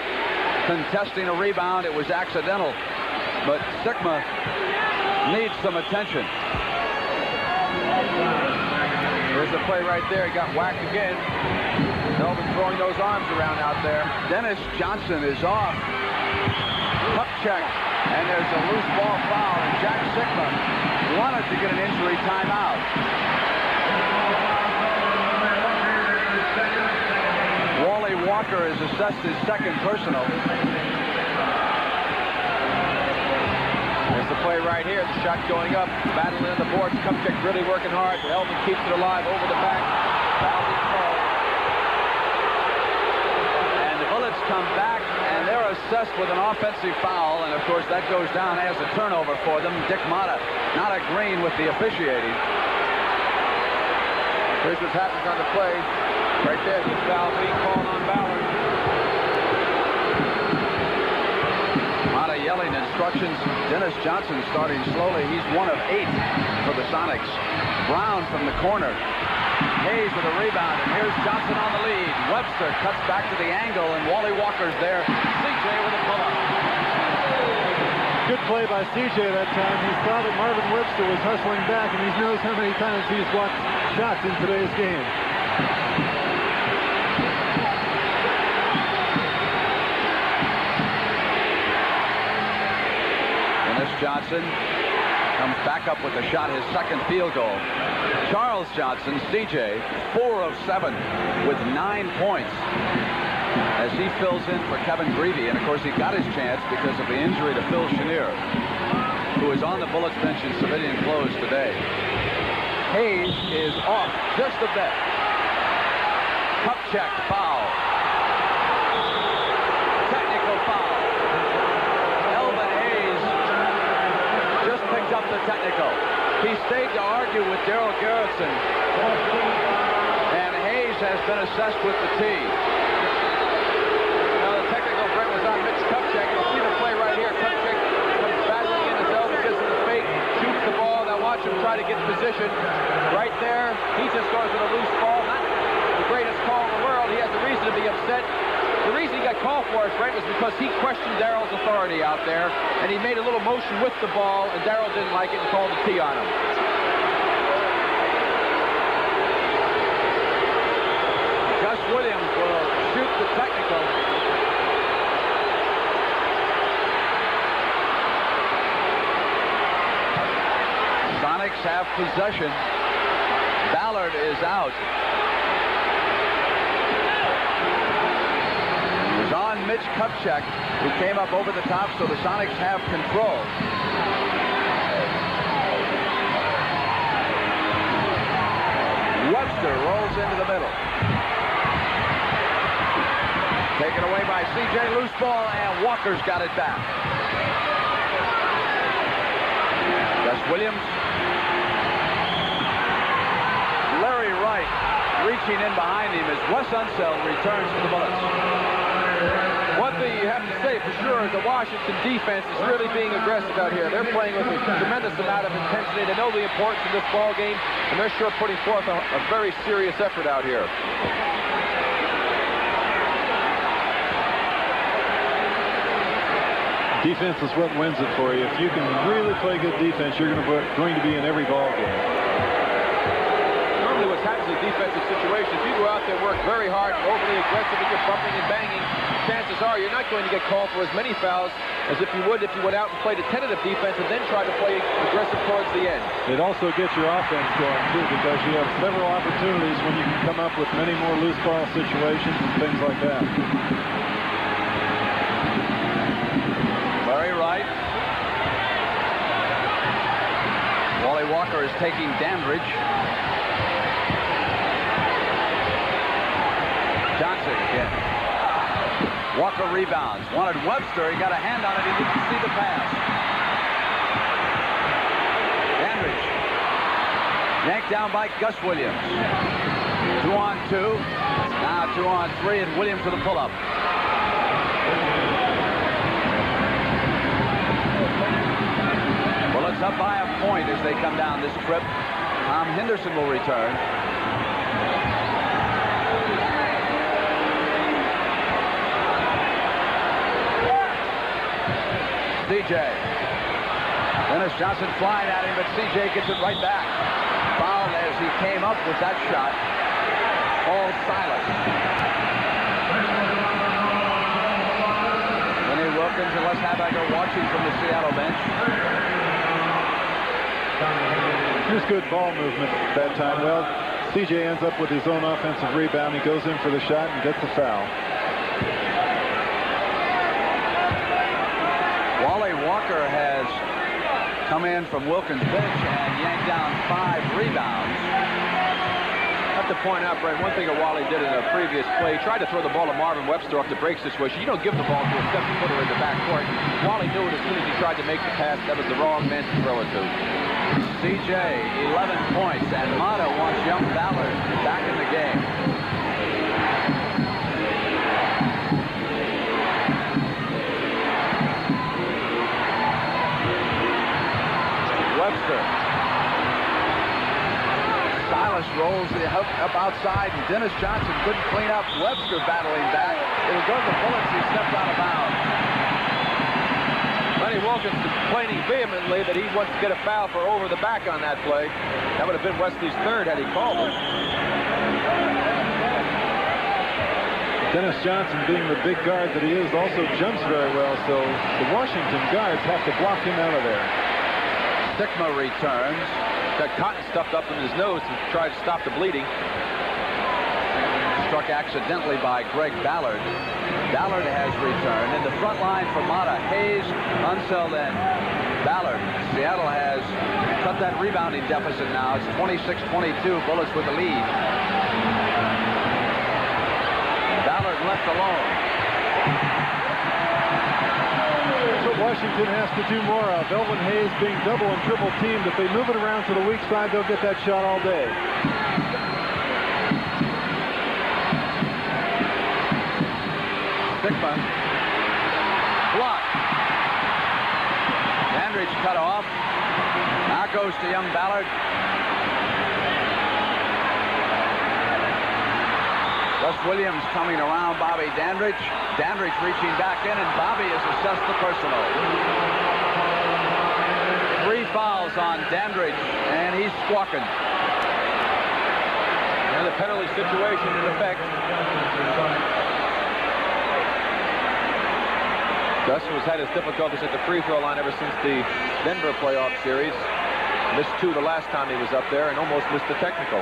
contesting a rebound. It was accidental, but Sigma needs some attention. There's the play right there. He got whacked again. Melvin throwing those arms around out there. Dennis Johnson is off. Kupchak, and there's a loose ball foul, and Jack Sigma wanted to get an injury timeout. Wally Walker has assessed his second personal. There's the play right here. The shot going up. Battling on the boards. Kupchak really working hard. Elvin keeps it alive over the back. Foul is called. And the Bullets come back, and they're a assessed with an offensive foul, and of course that goes down as a turnover for them. Dick Motta not agreeing with the officiating. Here's what happens on the play. Right there, the foul being called on Ballard. Motta yelling instructions. Dennis Johnson starting slowly. He's 1 of 8 for the Sonics. Brown from the corner. Hayes with a rebound, and here's Johnson on the lead. Webster cuts back to the angle, and Wally Walker's there. CJ with a pull-up. Good play by CJ that time. He saw that Marvin Webster was hustling back, and he knows how many times he's blocked shots in today's game. Dennis Johnson comes back up with a shot, his second field goal. Charles Johnson, CJ, 4 of 7 with 9 points as he fills in for Kevin Greavy. And of course he got his chance because of the injury to Phil Chenier, who is on the Bullets bench in civilian clothes today. Hayes is off just a bit. Kupchak foul. Technical foul. Elvin Hayes just picked up the technical. He stayed to argue with Darryl Garrison. And Hayes has been assessed with the tee. Now the technical, Brent, was on Mitch Kupchak. You'll see the play right here. Kupchak comes battling in his elbow, gets in the fake, shoots the ball. Now watch him try to get position. Right there, he just goes with a loose ball. Not the greatest call in the world. He has a reason to be upset. The reason he got called for it, Brent, was because he questioned Darryl's authority out there, and he made a little motion with the ball, and Darryl didn't like it and called the tee on him. Gus Williams will shoot the technical. Sonics have possession. Ballard is out. It was on Mitch Kupchak, who came up over the top, so the Sonics have control. Webster rolls into the middle. Taken away by CJ, loose ball, and Walker's got it back. Gus Williams. Larry Wright reaching in behind him as Wes Unseld returns to the Bullets. One thing you have to say for sure is the Washington defense is really being aggressive out here. They're playing with a tremendous amount of intensity. They know the importance of this ball game, and they're sure putting forth a very serious effort out here. Defense is what wins it for you. If you can really play good defense, you're going to be in every ball game. Normally what's happening in a defensive situation, if you go out there and work very hard and overly aggressive and you're bumping and banging, chances are you're not going to get called for as many fouls as if you would if you went out and played a tentative defense and then tried to play aggressive towards the end. It also gets your offense going, too, because you have several opportunities when you can come up with many more loose ball situations and things like that. Larry Wright. Wally Walker is taking Dandridge. Johnson again. Walker rebounds. Wanted Webster. He got a hand on it. He didn't see the pass. Dandridge. Yanked down by Gus Williams. 2-on-2. Now 2-on-3, and Williams with a pull-up. Bullets up by a point as they come down this trip. Tom Henderson will return. CJ. Dennis Johnson flying at him, but CJ gets it right back. Fouled as he came up with that shot. All silent. Vinnie Wilkins and Les Habacker watching from the Seattle bench. Here's good ball movement that time. Well, CJ ends up with his own offensive rebound. He goes in for the shot and gets the foul. Wally Walker has come in from Wilkins' bench and yanked down 5 rebounds. have to point out, Brent, one thing that Wally did in a previous play, he tried to throw the ball to Marvin Webster off the break situation. You don't give the ball to a 7-footer in the backcourt. Wally knew it as soon as he tried to make the pass. That was the wrong man to throw it to. CJ, 11 points, and Motta wants young Ballard back in the game. Webster. Silas rolls the hook up outside, and Dennis Johnson couldn't clean up. Webster battling back. It'll go to the Bullets. He stepped out of bounds. Lenny Wilkins complaining vehemently that he wants to get a foul for over the back on that play. That would have been Wesley's third had he called it. Dennis Johnson, being the big guard that he is, also jumps very well, so the Washington guards have to block him out of there. Stickma returns. Got cotton stuffed up in his nose to try to stop the bleeding. Struck accidentally by Greg Ballard. Ballard has returned. In the front line for Motta, Hayes, Unseld, and Ballard. Seattle has cut that rebounding deficit now. It's 26-22, Bullets with the lead. Ballard left alone. That's what Washington has to do more of. Elvin Hayes being double and triple teamed. If they move it around to the weak side, they'll get that shot all day. Stickman. Blocked. Dandridge cut off. Now goes to young Ballard. Gus Williams coming around Bobby Dandridge. Dandridge reaching back in, and Bobby has assessed the personal. 3 fouls on Dandridge, and he's squawking. And the penalty situation in effect. Gus has had his difficulties at the free throw line ever since the Denver playoff series. Missed 2 the last time he was up there and almost missed the technical.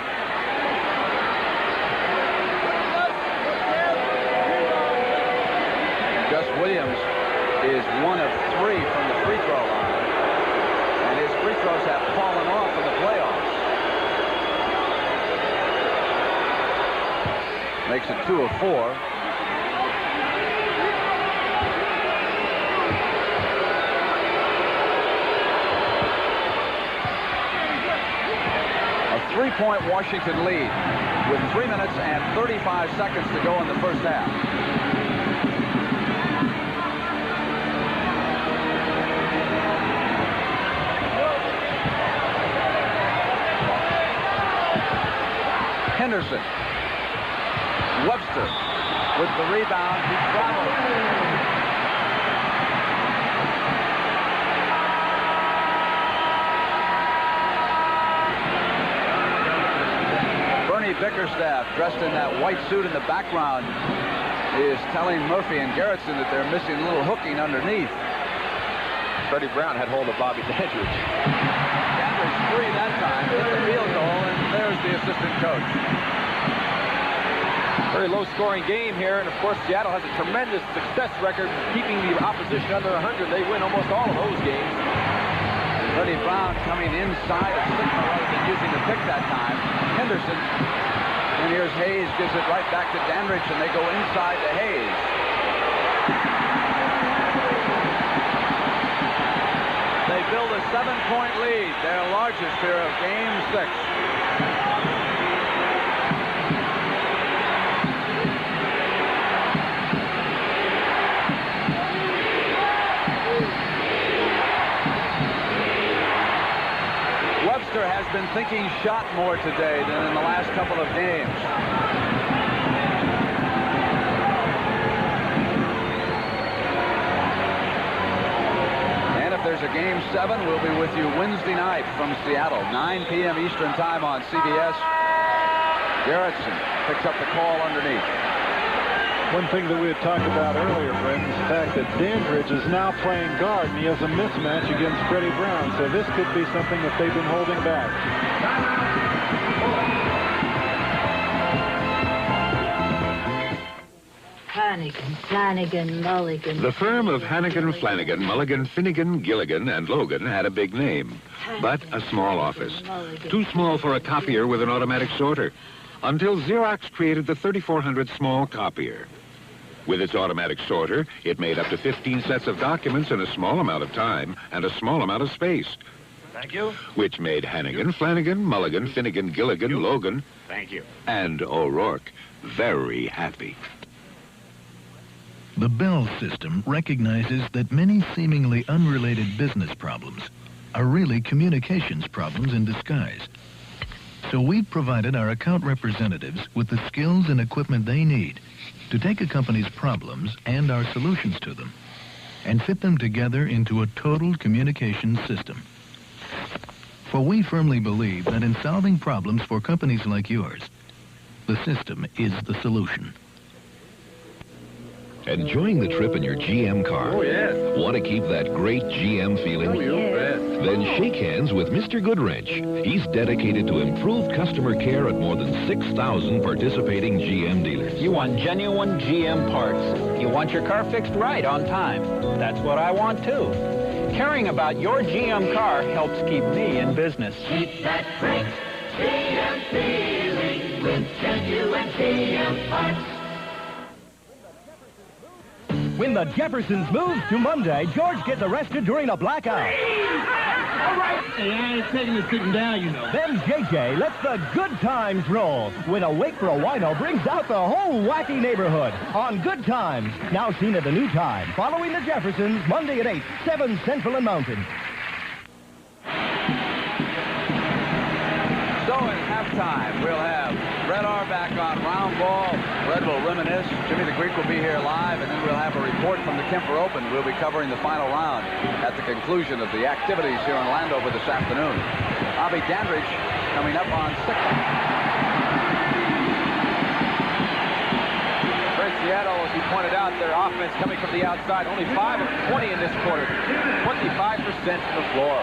Gus Williams is 1 of 3 from the free throw line. And his free throws have fallen off in the playoffs. Makes it 2 of 4. A 3-point Washington lead with 3 minutes and 35 seconds to go in the first half. Henderson. Webster with the rebound. He travels. Bernie Bickerstaff, dressed in that white suit in the background, is telling Murphy and Garrettson that they're missing a little hooking underneath. Freddie Brown had hold of Bobby Dandridge. Dandridge free that time, hit the field goal, and there's the assistant coach. Very low-scoring game here, and of course Seattle has a tremendous success record keeping the opposition under 100. They win almost all of those games. Freddie Brown coming inside of Stickma rather than using the pick that time. Henderson, and here's Hayes, gives it right back to Dandridge, and they go inside to Hayes. They build a 7-point lead, their largest here of Game 6. Webster has been thinking shot more today than in the last couple of games. And if there's a Game 7, we'll be with you Wednesday night from Seattle, 9 p.m. Eastern Time on CBS. Garrettson picks up the call underneath. One thing that we had talked about earlier, Brent, is the fact that Dandridge is now playing guard, and he has a mismatch against Freddie Brown. So this could be something that they've been holding back. Hannigan, Flanagan, Mulligan. The firm of Hannigan, Flanagan, Mulligan, Finnegan, Gilligan, and Logan had a big name, but a small office. Too small for a copier with an automatic sorter. until Xerox created the 3400 small copier. With its automatic sorter, it made up to 15 sets of documents in a small amount of time and a small amount of space. Thank you. Which made Hannigan, Flanagan, Mulligan, Finnegan, Gilligan, Logan, Thank you. and O'Rourke very happy. The Bell system recognizes that many seemingly unrelated business problems are really communications problems in disguise. So we've provided our account representatives with the skills and equipment they need to take a company's problems and our solutions to them and fit them together into a total communications system. For we firmly believe that in solving problems for companies like yours, the system is the solution. Enjoying the trip in your GM car? Oh, yes. Want to keep that great GM feeling? Oh, yes. Then shake hands with Mr. Goodwrench. He's dedicated to improved customer care at more than 6,000 participating GM dealers. You want genuine GM parts. You want your car fixed right on time. That's what I want, too. Caring about your GM car helps keep me in business. Keep that great GM feeling with genuine GM parts. When the Jeffersons moves to Monday, George gets arrested during a blackout. All right. Hey, I ain't taking this sitting down, you know. Then JJ lets the good times roll when a wake for a wino brings out the whole wacky neighborhood on Good Times. Now seen at a new time, following the Jeffersons, Monday at 8, 7 Central and Mountain. So at halftime, we'll have Red R back on round ball. Red will reminisce. Jimmy the Greek will be here live, and then we'll have a report from the Kemper Open. We'll be covering the final round at the conclusion of the activities here in Landover this afternoon. Bobby Dandridge coming up on 6th. Fred Seattle, as he pointed out, their offense coming from the outside. Only 5 of 20 in this quarter. 25% from the floor.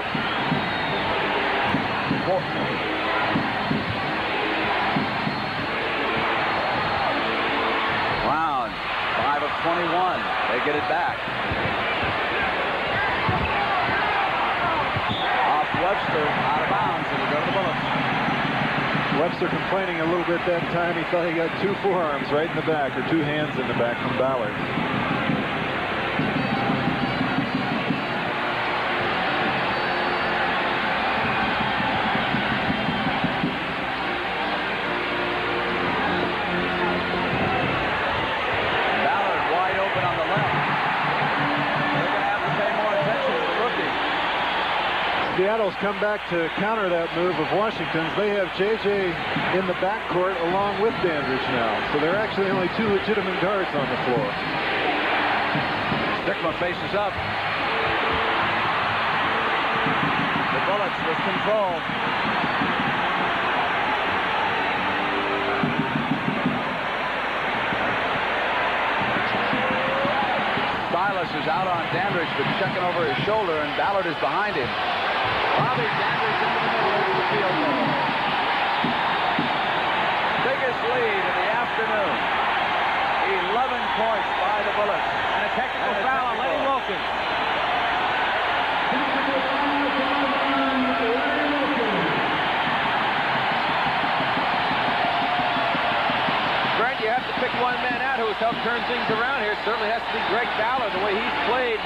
Round 5 of 21. They get it back. Off Webster, out of bounds, and it'll go to the Bullets. Webster complaining a little bit that time. He thought he got 2 forearms right in the back, or 2 hands in the back from Ballard. Seattle's come back to counter that move of Washington's. They have J.J. in the backcourt along with Dandridge now. So they're actually only 2 legitimate guards on the floor. Stickler faces up. The Bullets with control. Silas is out on Dandridge, but checking over his shoulder, and Ballard is behind him. Bobby Dandridge into the middle of the field goal. Biggest lead of the afternoon. 11 points by the Bullets. And a technical foul on Lenny Wilkins. Brent, you have to pick one man out who's helped turn things around here. It certainly has to be Greg Ballard, the way he's played.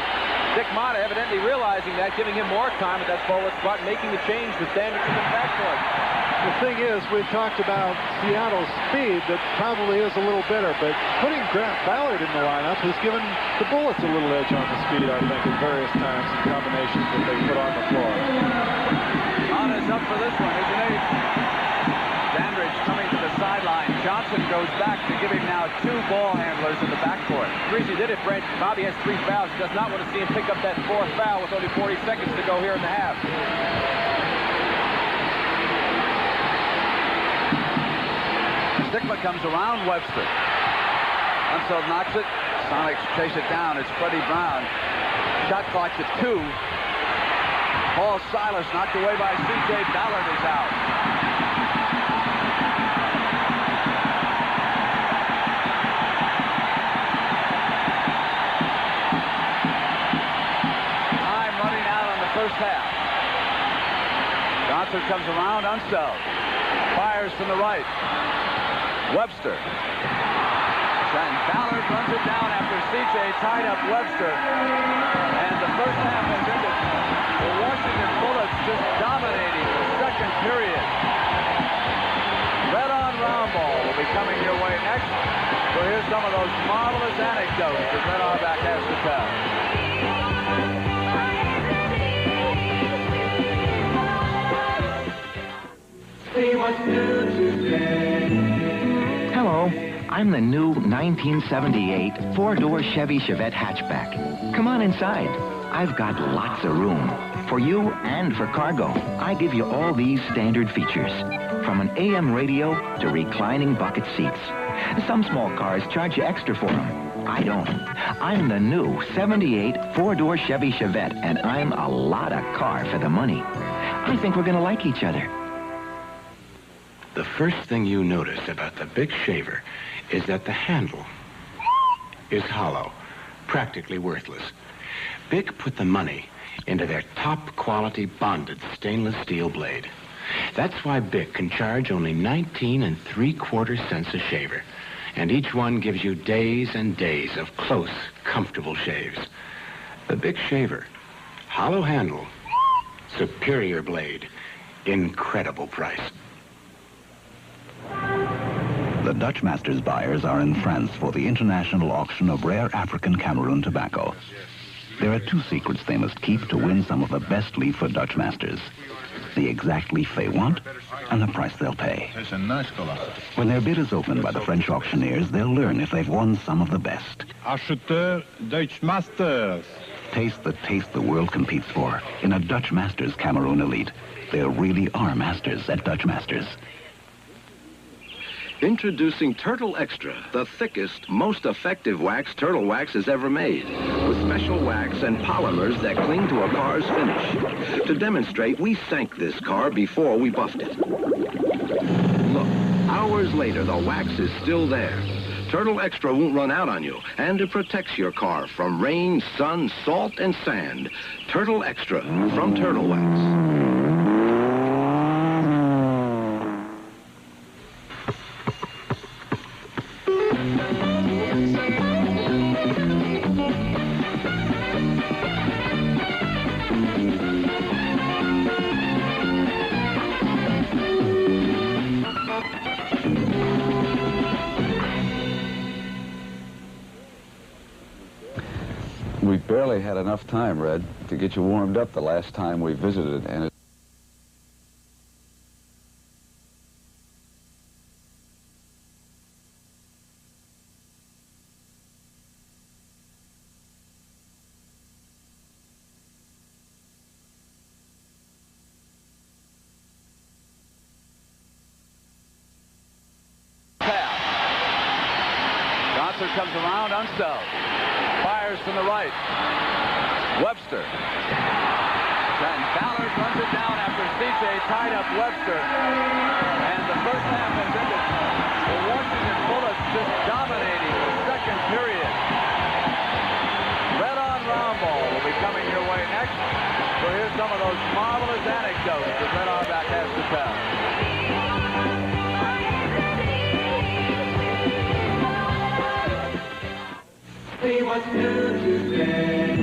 Dick Motta evidently realizing that, giving him more time at that forward spot, making the change with Dandridge in the backcourt. The thing is, we've talked about Seattle's speed that probably is a little better, but putting Grant Ballard in the lineup has given the Bullets a little edge on the speed, I think, at various times and combinations that they put on the floor. Motta's up for this one, isn't he? Dandridge coming to the sideline. Johnson goes back to give him now 2 ball handlers in the backcourt. Greasy did it, Brent. Bobby has 3 fouls. He does not want to see him pick up that 4th foul with only 40 seconds to go here in the half. Stickler comes around Webster. Unseld knocks it. Sonics chase it down. It's Freddie Brown. Shot clock to 2. Paul Silas knocked away by C.J. Ballard is out. First half. Johnson comes around, Unseld. Fires from the right. Webster. And Ballard runs it down after C.J. tied up Webster. And the first half has ended. The Washington Bullets just dominating the second period. Red on round ball will be coming your way next. So here's some of those marvelous anecdotes that Red Auerbach has to tell. See what's new today. Hello, I'm the new 1978 four-door Chevy Chevette hatchback. Come on inside. I've got lots of room. For you and for cargo, I give you all these standard features. From an AM radio to reclining bucket seats. Some small cars charge you extra for them. I don't. I'm the new 78 four-door Chevy Chevette, and I'm a lot of car for the money. I think we're going to like each other. The first thing you notice about the big shaver is that the handle is hollow, practically worthless. Bic put the money into their top-quality bonded stainless steel blade. That's why Bic can charge only 19 3/4 cents a shaver, and each one gives you days and days of close, comfortable shaves. The Bic shaver, hollow handle, superior blade, incredible price. The Dutch Masters buyers are in France for the international auction of rare African Cameroon tobacco. There are two secrets they must keep to win some of the best leaf for Dutch Masters. The exact leaf they want and the price they'll pay. That's a nice color. When their bid is opened by the French auctioneers, they'll learn if they've won some of the best. Acheteur Dutch Masters. Taste the taste the world competes for in a Dutch Masters Cameroon Elite. There really are masters at Dutch Masters. Introducing Turtle Extra, the thickest, most effective wax Turtle Wax has ever made, with special wax and polymers that cling to a car's finish. To demonstrate, we sank this car before we buffed it. Look, hours later, the wax is still there. Turtle Extra won't run out on you, and it protects your car from rain, sun, salt, and sand. Turtle Extra from Turtle Wax. We barely had enough time, Red, to get you warmed up the last time we visited, and Johnson comes around, unstelled. Fires from the right. Webster. And Ballard runs it down after C.J. tied up Webster. And the first half has ended. The Washington Bullets just dominating the second period. Red on round ball will be coming your way next. So here's some of those marvelous anecdotes that Red Auerbach has to tell. See what's new today.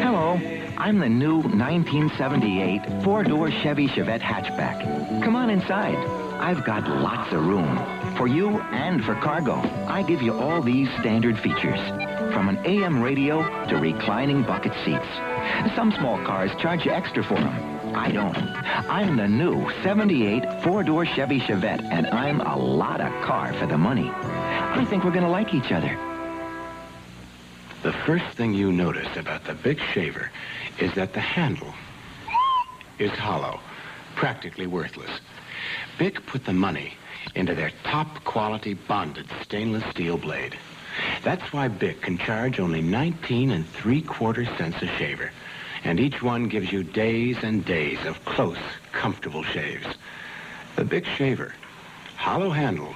Hello, I'm the new 1978 four-door Chevy Chevette hatchback. Come on inside. I've got lots of room. For you and for cargo, I give you all these standard features. From an AM radio to reclining bucket seats. Some small cars charge you extra for them. I don't. I'm the new 78 four-door Chevy Chevette, and I'm a lot of car for the money. I think we're going to like each other. The first thing you notice about the Bic shaver is that the handle is hollow, practically worthless. Bic put the money into their top-quality bonded stainless steel blade. That's why Bic can charge only 19 3/4 cents a shaver, and each one gives you days and days of close, comfortable shaves. The Bic shaver, hollow handle,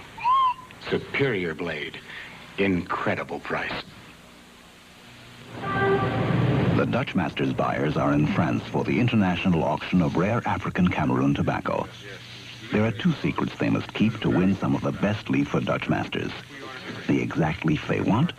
superior blade, incredible price. The Dutch Masters buyers are in France for the international auction of rare African Cameroon tobacco. There are two secrets they must keep to win some of the best leaf for Dutch masters. The exact leaf they want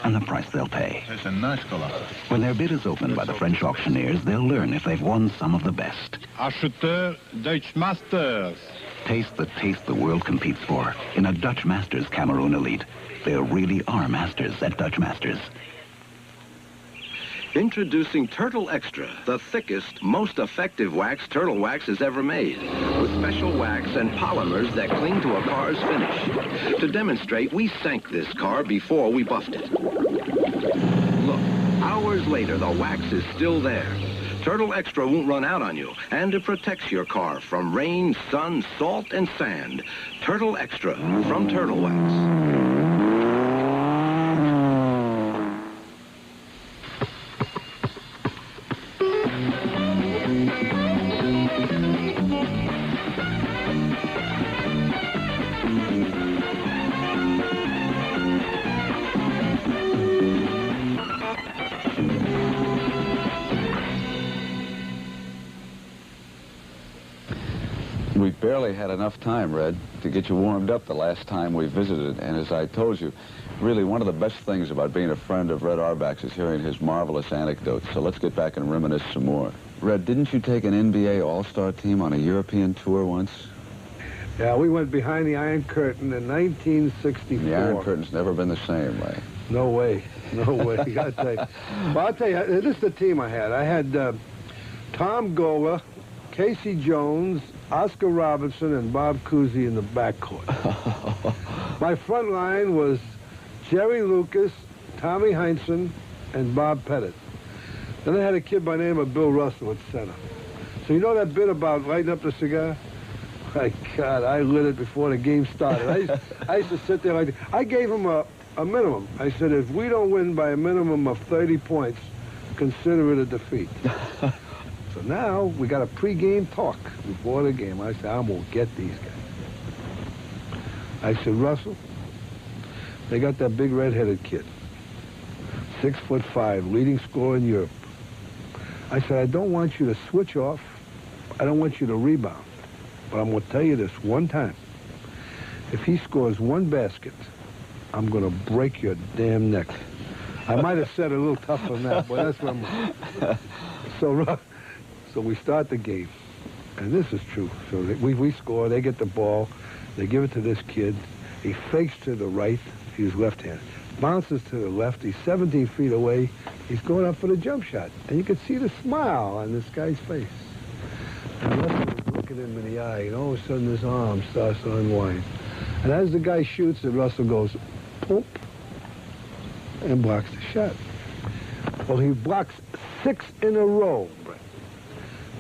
and the price they'll pay. It's a nice color. When their bid is opened by the French auctioneers, they'll learn if they've won some of the best. Acheteur Dutch Masters. Taste the taste the world competes for in a Dutch Masters Cameroon Elite. There really are masters at Dutch Masters. Introducing Turtle Extra, the thickest, most effective wax Turtle Wax has ever made, with special wax and polymers that cling to a car's finish. To demonstrate, we sank this car before we buffed it. Look, hours later, the wax is still there. Turtle Extra won't run out on you, and it protects your car from rain, sun, salt, and sand. Turtle Extra from Turtle Wax. We barely had enough time, Red, to get you warmed up the last time we visited. And as I told you, really one of the best things about being a friend of Red Auerbach's is hearing his marvelous anecdotes. So let's get back and reminisce some more. Red, didn't you take an NBA All-Star team on a European tour once? Yeah, we went behind the Iron Curtain in 1964. The Iron Curtain's never been the same, Ray. No way. No way. I'll tell you. Well, I'll tell you, this is the team I had. I had Tom Gola, Casey Jones, Oscar Robertson, and Bob Cousy in the backcourt. My front line was Jerry Lucas, Tommy Heinsohn, and Bob Pettit. Then I had a kid by the name of Bill Russell at center. So you know that bit about lighting up the cigar? My God, I lit it before the game started. I used to sit there like that. I gave him a minimum. I said, if we don't win by a minimum of 30 points, consider it a defeat. So now we got a pre-game talk before the game. I said, I'm going to get these guys. I said, Russell, they got that big red-headed kid, 6'5", leading scorer in Europe. I said, I don't want you to switch off. I don't want you to rebound. But I'm going to tell you this one time. If he scores one basket, I'm going to break your damn neck. I might have said a little tougher than that, but that's what I'm... So we start the game, and this is true. So we score, they get the ball, they give it to this kid. He fakes to the right, he's left-handed. Bounces to the left, he's 17 feet away. He's going up for the jump shot. And you can see the smile on this guy's face. And Russell's looking him in the eye, and all of a sudden his arm starts to unwind. And as the guy shoots it, Russell goes, pump, and blocks the shot. Well, he blocks 6 in a row, Brett.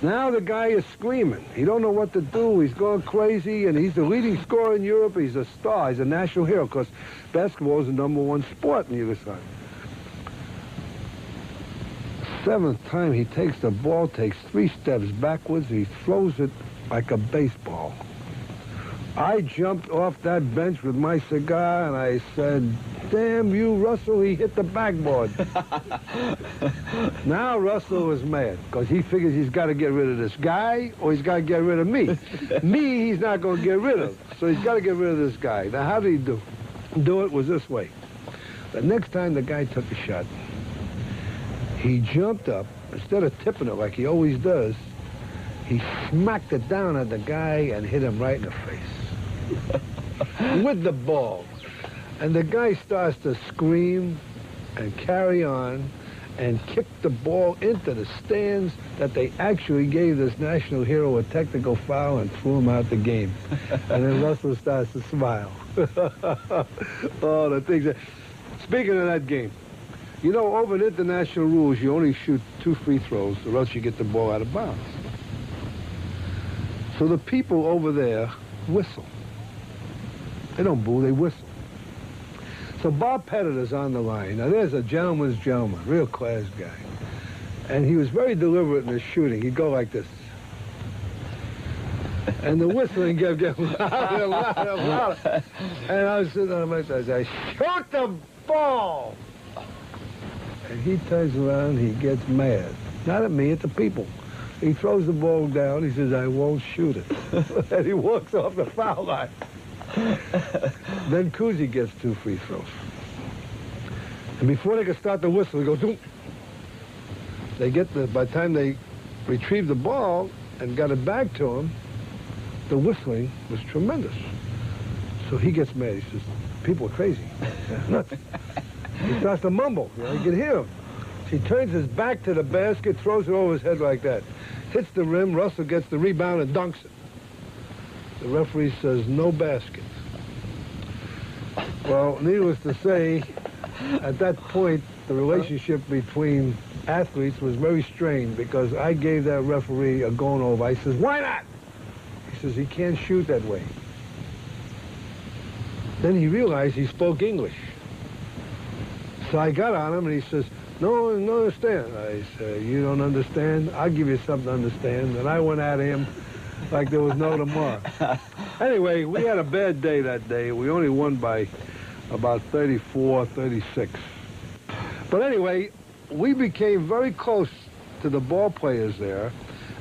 Now the guy is screaming. He don't know what to do. He's going crazy, and he's the leading scorer in Europe. He's a star. He's a national hero, because basketball is the #1 sport in the USA. 7th time he takes the ball, takes 3 steps backwards. He throws it like a baseball. I jumped off that bench with my cigar, and I said, damn you, Russell, he hit the backboard. Now Russell is mad, because he figures he's got to get rid of this guy, or he's got to get rid of me. Me, he's not going to get rid of. So he's got to get rid of this guy. Now, how did he do? Do it was this way. The next time the guy took a shot, he jumped up. Instead of tipping it like he always does, he smacked it down at the guy and hit him right in the face with the ball. And the guy starts to scream and carry on and kick the ball into the stands that they actually gave this national hero a technical foul and threw him out the game. And then Russell starts to smile. Oh, the things that... Speaking of that game, you know, over in international rules, you only shoot 2 free throws, or else you get the ball out of bounds. So the people over there whistle. They don't boo, they whistle. So Bob Pettit is on the line. Now, there's a gentleman's gentleman, real class guy. And he was very deliberate in his shooting. He'd go like this. And the whistling kept getting louder and louder and louder. And I was sitting on my side, I said, shoot the ball! And he turns around, he gets mad. Not at me, at the people. He throws the ball down. He says, I won't shoot it. And he walks off the foul line. Then Cousy gets 2 free throws. And before they can start the whistle, he goes, doom. They get by the time they retrieved the ball and got it back to him, the whistling was tremendous. So he gets mad. He says, people are crazy. He starts to mumble. You know, you can hear him. He turns his back to the basket, throws it over his head like that. Hits the rim, Russell gets the rebound and dunks it. The referee says, no basket. Well, needless to say, at that point, the relationship between athletes was very strained because I gave that referee a going over. I says, why not? He says, he can't shoot that way. Then he realized he spoke English. So I got on him and he says, no, I don't understand. I said, you don't understand? I'll give you something to understand. And I went at him like there was no tomorrow. Anyway, we had a bad day that day. We only won by about 34, 36. But anyway, we became very close to the ball players there.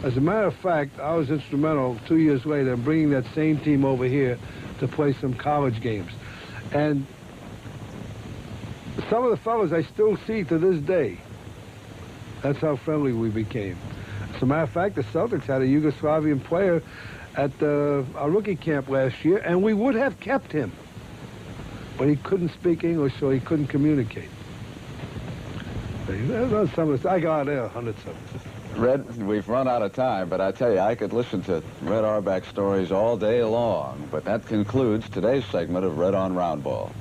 As a matter of fact, I was instrumental 2 years later in bringing that same team over here to play some college games. And some of the fellas I still see to this day. That's how friendly we became. As a matter of fact, the Celtics had a Yugoslavian player at our rookie camp last year, and we would have kept him. But he couldn't speak English, so he couldn't communicate. I got there hundreds of them. Red, we've run out of time, but I tell you, I could listen to Red Auerbach stories all day long. But that concludes today's segment of Red on Roundball.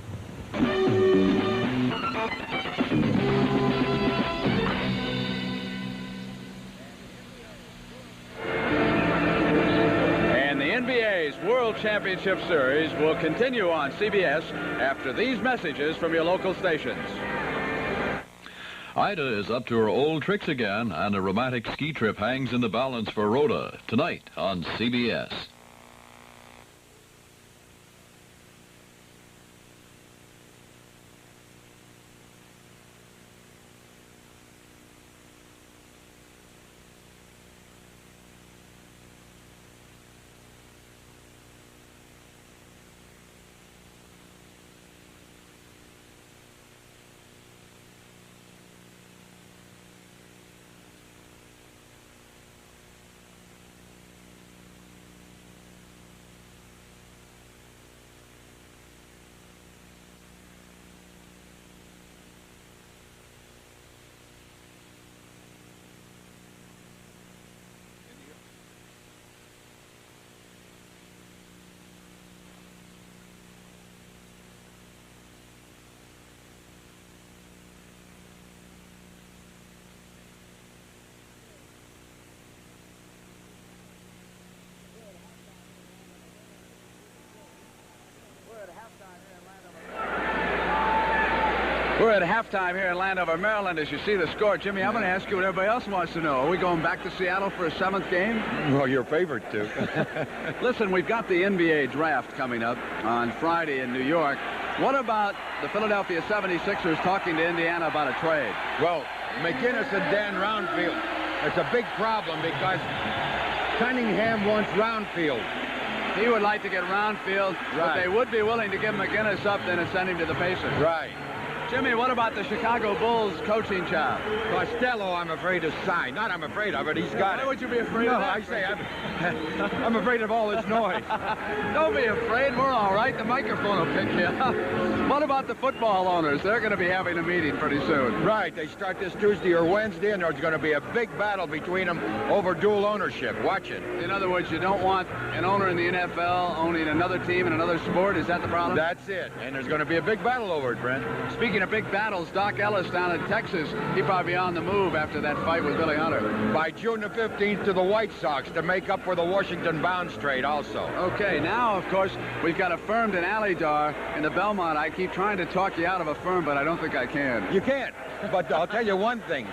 And the NBA's World Championship Series will continue on CBS after these messages from your local stations. Ida is up to her old tricks again, and a romantic ski trip hangs in the balance for Rhoda tonight on CBS. We're at halftime here in Landover, Maryland. As you see the score, Jimmy, I'm going to ask you what everybody else wants to know. Are we going back to Seattle for a 7th game? Well, your favorite, too. Listen, we've got the NBA draft coming up on Friday in New York. What about the Philadelphia 76ers talking to Indiana about a trade? Well, McGinnis and Dan Roundfield. It's a big problem because Cunningham wants Roundfield. He would like to get Roundfield, but they would be willing to give McGinnis up then and send him to the Pacers. Right. Jimmy, what about the Chicago Bulls coaching job? Costello, I'm afraid to sign. Not I'm afraid of it, he's got it. Why would you be afraid of that? I say I'm afraid of all this noise. Don't be afraid. We're all right. The microphone will pick you up. What about the football owners? They're going to be having a meeting pretty soon. Right. They start this Tuesday or Wednesday, and there's going to be a big battle between them over dual ownership. Watch it. In other words, you don't want an owner in the NFL owning another team in another sport? Is that the problem? That's it. And there's going to be a big battle over it, Brent. Speaking of big battles, Doc Ellis down in Texas, he'll probably be on the move after that fight with Billy Hunter. By June the 15th to the White Sox to make up for the Washington Bounds trade also. Okay, now, of course, we've got affirmed in Alydar in the Belmont. I keep trying to talk you out of a firm, but I don't think I can. You can't. But I'll tell you one thing.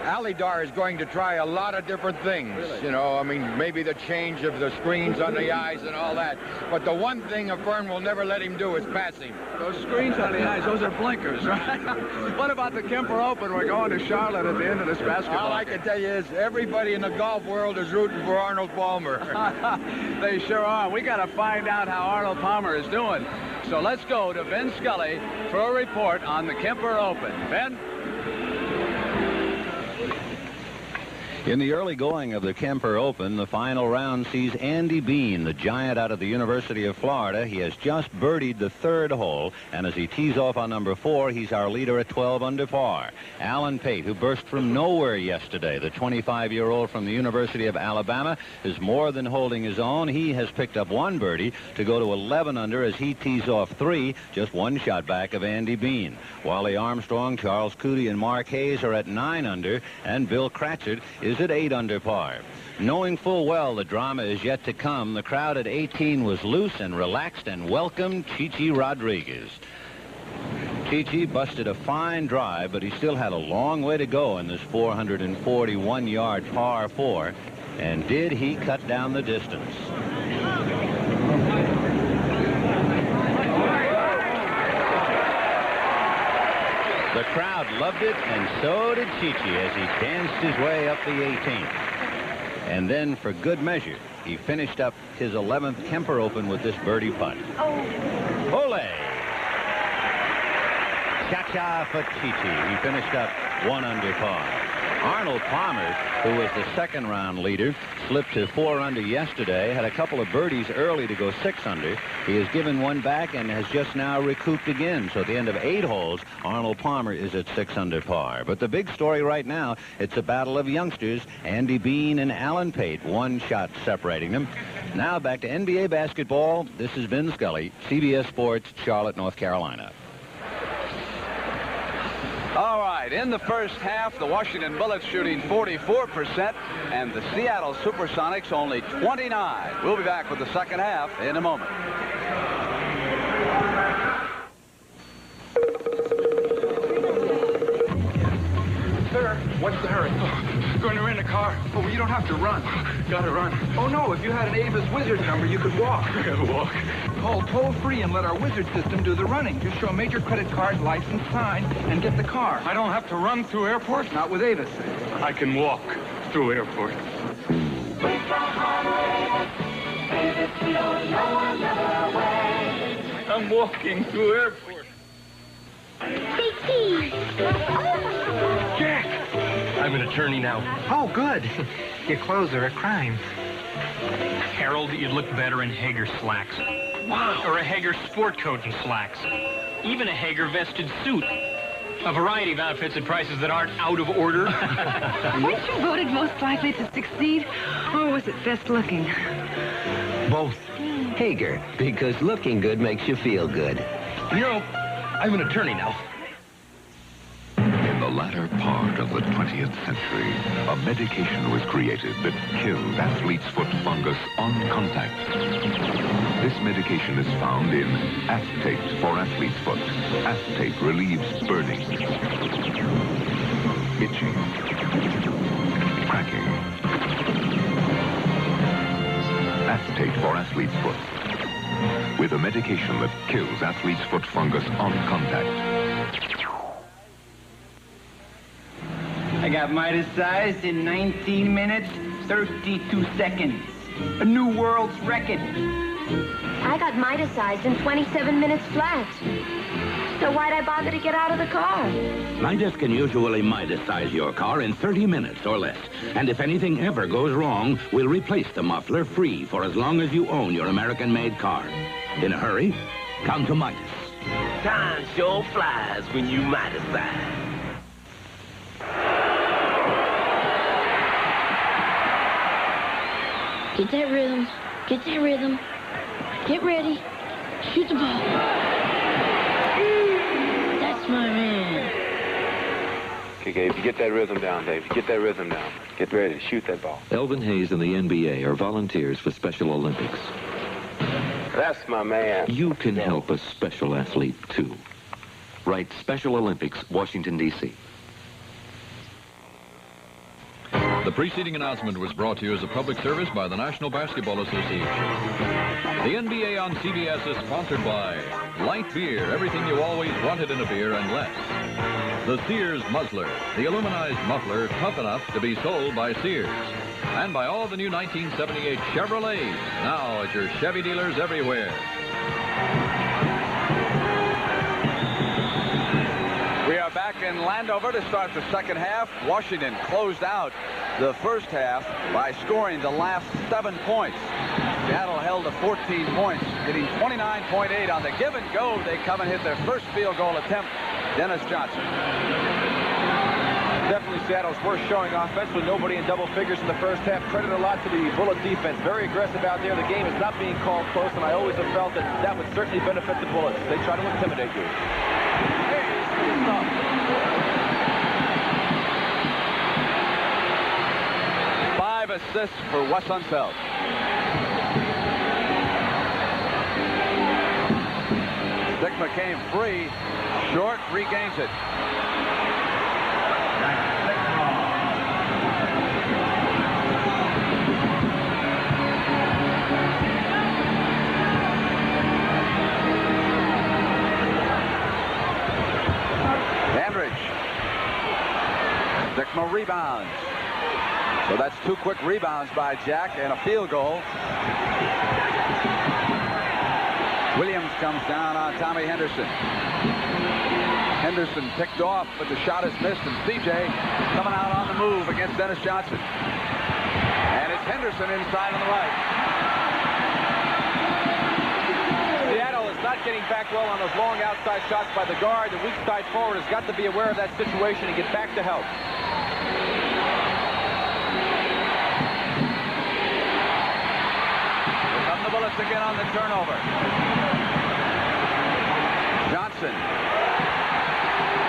Alidar is going to try a lot of different things. Really? You know, I mean, maybe the change of the screens on the eyes and all that. But the one thing a Fern will never let him do is passing. Those screens on the eyes, those are blinkers, right? What about the Kemper Open? We're going to Charlotte at the end of this basketball. All I can tell you is everybody in the golf world is rooting for Arnold Palmer. They sure are. We got to find out how Arnold Palmer is doing. So let's go to Ben Scully for a report on the Kemper Open. Ben? In the early going of the Kemper Open, the final round sees Andy Bean, the giant out of the University of Florida. He has just birdied the third hole, and as he tees off on number 4, he's our leader at 12 under par. Alan Pate, who burst from nowhere yesterday, the 25-year-old from the University of Alabama, is more than holding his own. He has picked up 1 birdie to go to 11 under as he tees off 3, just 1 shot back of Andy Bean. Wally Armstrong, Charles Cootie, and Mark Hayes are at 9 under, and Bill Cratchit is at 8 under par. Knowing full well the drama is yet to come, the crowd at 18 was loose and relaxed and welcomed Chichi Rodriguez. Chichi busted a fine drive, but he still had a long way to go in this 441-yard par 4. And did he cut down the distance? The crowd loved it, and so did Chichi as he danced his way up the 18th. And then, for good measure, he finished up his 11th Kemper Open with this birdie putt. Ole! Cha-cha for Chichi. He finished up 1 under par. Arnold Palmer, who was the second-round leader, slipped to 4 under yesterday, had a couple of birdies early to go 6 under. He has given 1 back and has just now recouped again. So at the end of 8 holes, Arnold Palmer is at 6 under par. But the big story right now, it's a battle of youngsters, Andy Bean and Alan Pate, 1 shot separating them. Now back to NBA basketball. This is Ben Scully, CBS Sports, Charlotte, North Carolina. All right, in the first half, the Washington Bullets shooting 44%, and the Seattle SuperSonics only 29. We'll be back with the second half in a moment. Sir, what's the hurry? Going to rent a car. Oh, well, you don't have to run. Gotta run. Oh, no, if you had an Avis Wizard number, you could walk. Walk? Call toll-free and let our Wizard system do the running. Just show a major credit card, license, sign, and get the car. I don't have to run through airports? Not with Avis. I can walk through airports. I'm walking through airports. Jack! I'm an attorney now. Oh, good. Your clothes are a crime. Harold, you'd look better in Hager slacks. Wow. Or a Hager sport coat and slacks. Even a Hager vested suit. A variety of outfits at prices that aren't out of order. Weren't you voted most likely to succeed? Or was it best looking? Both. Hager, because looking good makes you feel good. You know, I'm an attorney now. In the latter part of the 20th century, a medication was created that killed athlete's foot fungus on contact. This medication is found in Acetate for athlete's foot. Acetate relieves burning, itching, cracking. Acetate for athlete's foot. With a medication that kills athlete's foot fungus on contact. I got Midas-sized in 19 minutes, 32 seconds. A new world's record. I got Midas-sized in 27 minutes flat. So why'd I bother to get out of the car? Midas can usually Midas-size your car in 30 minutes or less. And if anything ever goes wrong, we'll replace the muffler free for as long as you own your American-made car. In a hurry? Come to Midas. Time sure flies when you Midas-size. Get that rhythm. Get that rhythm. Get ready. Shoot the ball. That's my man. Okay, Dave, you get that rhythm down, Dave. You get that rhythm down. Get ready to shoot that ball. Elvin Hayes and the NBA are volunteers for Special Olympics. That's my man. You can help a special athlete, too. Write Special Olympics, Washington, D.C. The preceding announcement was brought to you as a public service by the National Basketball Association. The NBA on CBS is sponsored by Light Beer, everything you always wanted in a beer and less. The Sears Muzzler, the aluminized muffler tough enough to be sold by Sears. And by all the new 1978 Chevrolets, now at your Chevy dealers everywhere. We are back in Landover to start the second half. Washington closed out the first half by scoring the last 7 points. Seattle held to 14 points, hitting 29.8 on the give and go. They come and hit their first field goal attempt. Dennis Johnson. Definitely Seattle's worst showing offense with nobody in double figures in the first half. Credit a lot to the Bullet defense. Very aggressive out there. The game is not being called close, and I always have felt that that would certainly benefit the Bullets. They try to intimidate you. 5 assists for Wes Unseld. Dick McCain free. Short regains it. Dandridge. Dickma rebounds. So that's 2 quick rebounds by Jack and a field goal. Williams comes down on Tommy Henderson. Henderson picked off, but the shot is missed, and CJ coming out on the move against Dennis Johnson. And it's Henderson inside on the right. Seattle is not getting back well on those long outside shots by the guard. The weak side forward has got to be aware of that situation and get back to help. Here come the Bullets again on the turnover. Johnson.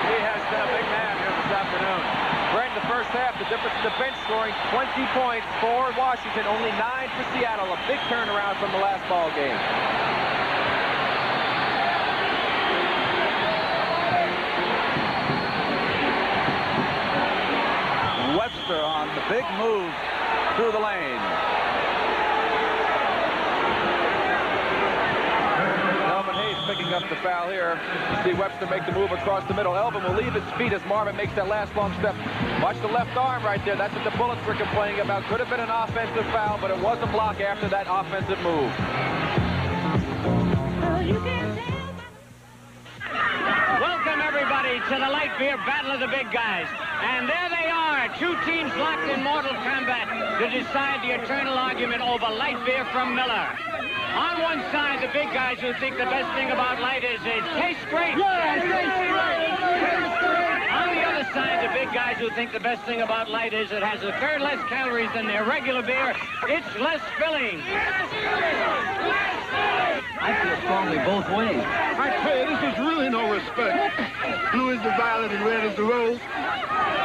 He has been a big man here this afternoon. Right in the first half, the difference in the bench scoring 20 points for Washington, only 9 for Seattle. A big turnaround from the last ball game. Webster on the big move through the lane. Picking up the foul here. See Webster make the move across the middle. Elvin will leave his feet as Marvin makes that last long step. Watch the left arm right there. That's what the Bullets were complaining about. Could have been an offensive foul, but it was a block after that offensive move. Welcome, everybody, to the Light Beer Battle of the Big Guys. And there they are, 2 teams locked in mortal combat to decide the eternal argument over Light Beer from Miller. On one side, the big guys who think the best thing about light is it tastes great. Yes, on the other side, the big guys who think the best thing about light is it has a third less calories than their regular beer. It's less filling. I feel strongly both ways. I tell you, this is really no respect. Blue is the violet and red is the rose.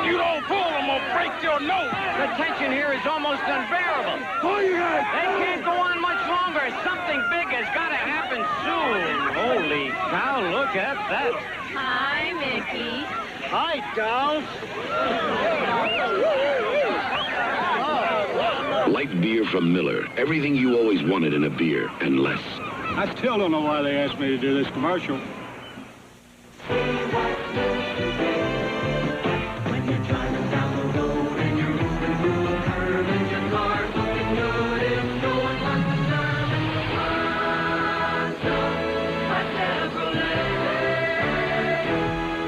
You don't pull them or break your nose. The tension here is almost unbearable. Oh, you guys. They can't go on much longer. Something big has got to happen soon. Holy cow, look at that. Hi, Mickey. Hi, dolls. Light beer from Miller. Everything you always wanted in a beer and less. I still don't know why they asked me to do this commercial.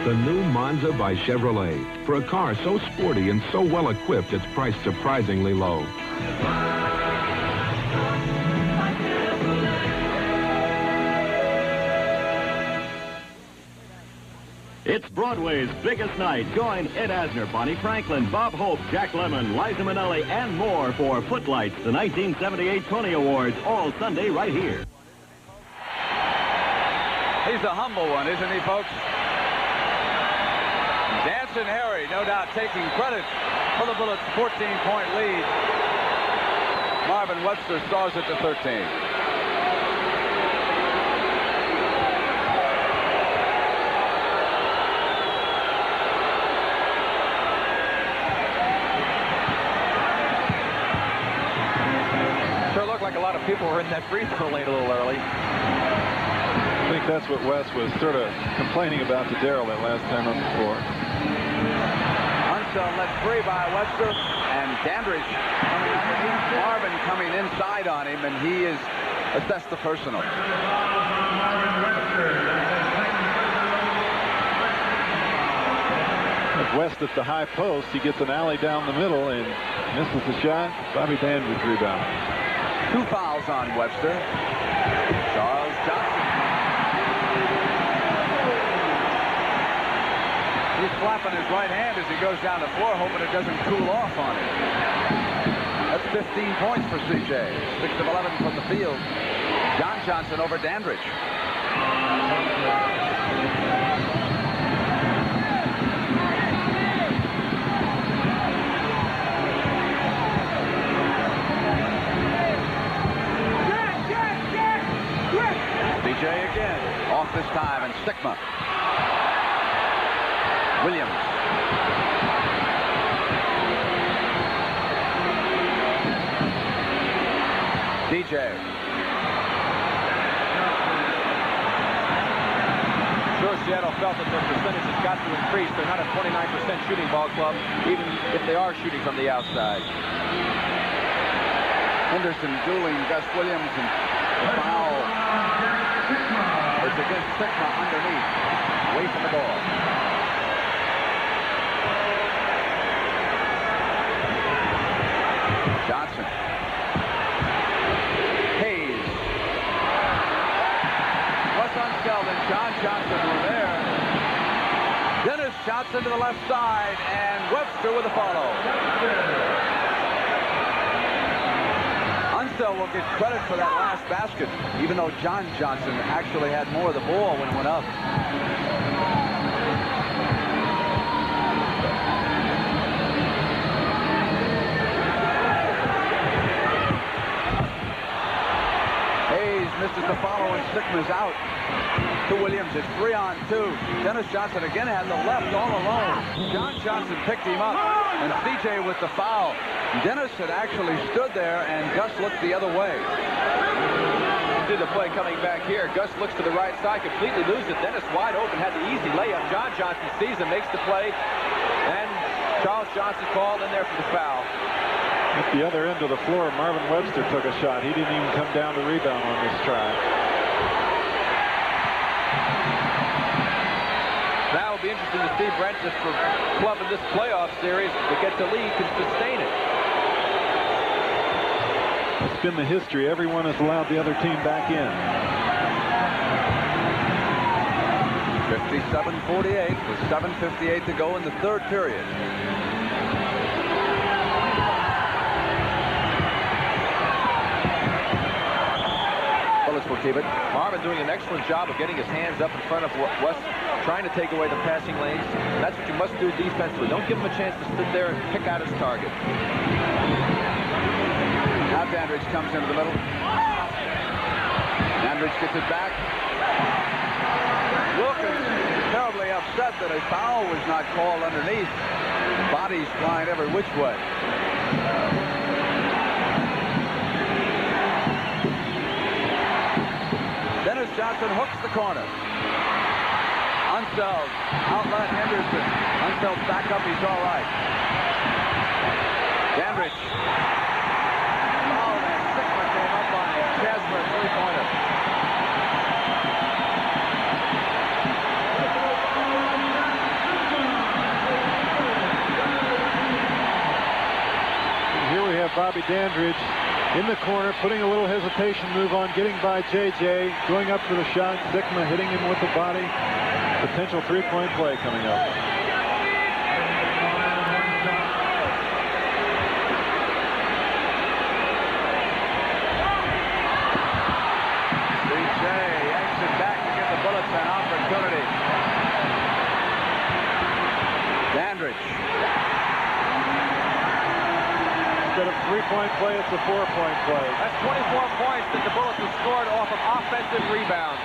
The new Monza by Chevrolet. For a car so sporty and so well equipped, it's priced surprisingly low. It's Broadway's biggest night. Join Ed Asner, Bonnie Franklin, Bob Hope, Jack Lemmon, Liza Minnelli, and more for Footlights, the 1978 Tony Awards, all Sunday right here. He's a humble one, isn't he, folks? Dancing Harry, no doubt, taking credit for the Bullets' 14-point lead. Marvin Webster saws it to 13. people were in that free throw lane a little early. I think that's what Wes was sort of complaining about to Darrell that last time on the floor. Unseld led free by Webster, and Dandridge coming underneath. Marvin coming inside on him, and he is assessed the personal. West at the high post, he gets an alley down the middle and misses the shot. Bobby Dandridge rebound. 2 fouls on Webster. Charles Johnson. He's flapping his right hand as he goes down the floor, hoping it doesn't cool off on him. That's 15 points for CJ. 6 of 11 from the field. John Johnson over Dandridge. CJ again, off this time, and Stickma. Williams. DJ. Sure, Seattle felt that their percentage has got to increase. They're not a 29% shooting ball club, even if they are shooting from the outside. Henderson dueling Gus Williams, and the foul. It's against Stickma underneath, away from the ball. Johnson. Hayes. Wes Unseld and John Johnson were there. Dennis shots into the left side, and Webster with a follow. Unseld will get credit for that last basket, even though John Johnson actually had more of the ball when it went up. Hayes misses the follow, and Stickma's out. To Williams, it's 3-on-2. Dennis Johnson again had the left all alone. John Johnson picked him up, and CJ with the foul. Dennis had actually stood there, and Gus looked the other way. See the play coming back here. Gus looks to the right side, completely loses it. Dennis wide open, had the easy layup. John Johnson sees him, makes the play, and Charles Johnson called in there for the foul. At the other end of the floor, Marvin Webster took a shot. He didn't even come down to rebound on this try. Now it'll be interesting to see Brent, this club in this playoff series that gets a lead, can sustain it. It's been the history. Everyone has allowed the other team back in. 57-48 with 7:58 to go in the third period. Bullets will keep it. Marvin doing an excellent job of getting his hands up in front of West, trying to take away the passing lanes. That's what you must do defensively. Don't give him a chance to sit there and pick out his target. Now Dandridge comes into the middle. Dandridge gets it back. Wilkins terribly upset that a foul was not called underneath. Bodies flying every which way. Dennis Johnson hooks the corner. Unseld, outlet Henderson. Unseld back up, he's all right. Dandridge. Jasper, three-pointer. Here we have Bobby Dandridge in the corner, putting a little hesitation move on, getting by JJ, going up for the shot. Stickma hitting him with the body. Potential three-point play coming up. An opportunity. Dandridge. Instead of three-point play, it's a four-point play. That's 24 points that the Bullets have scored off of offensive rebounds.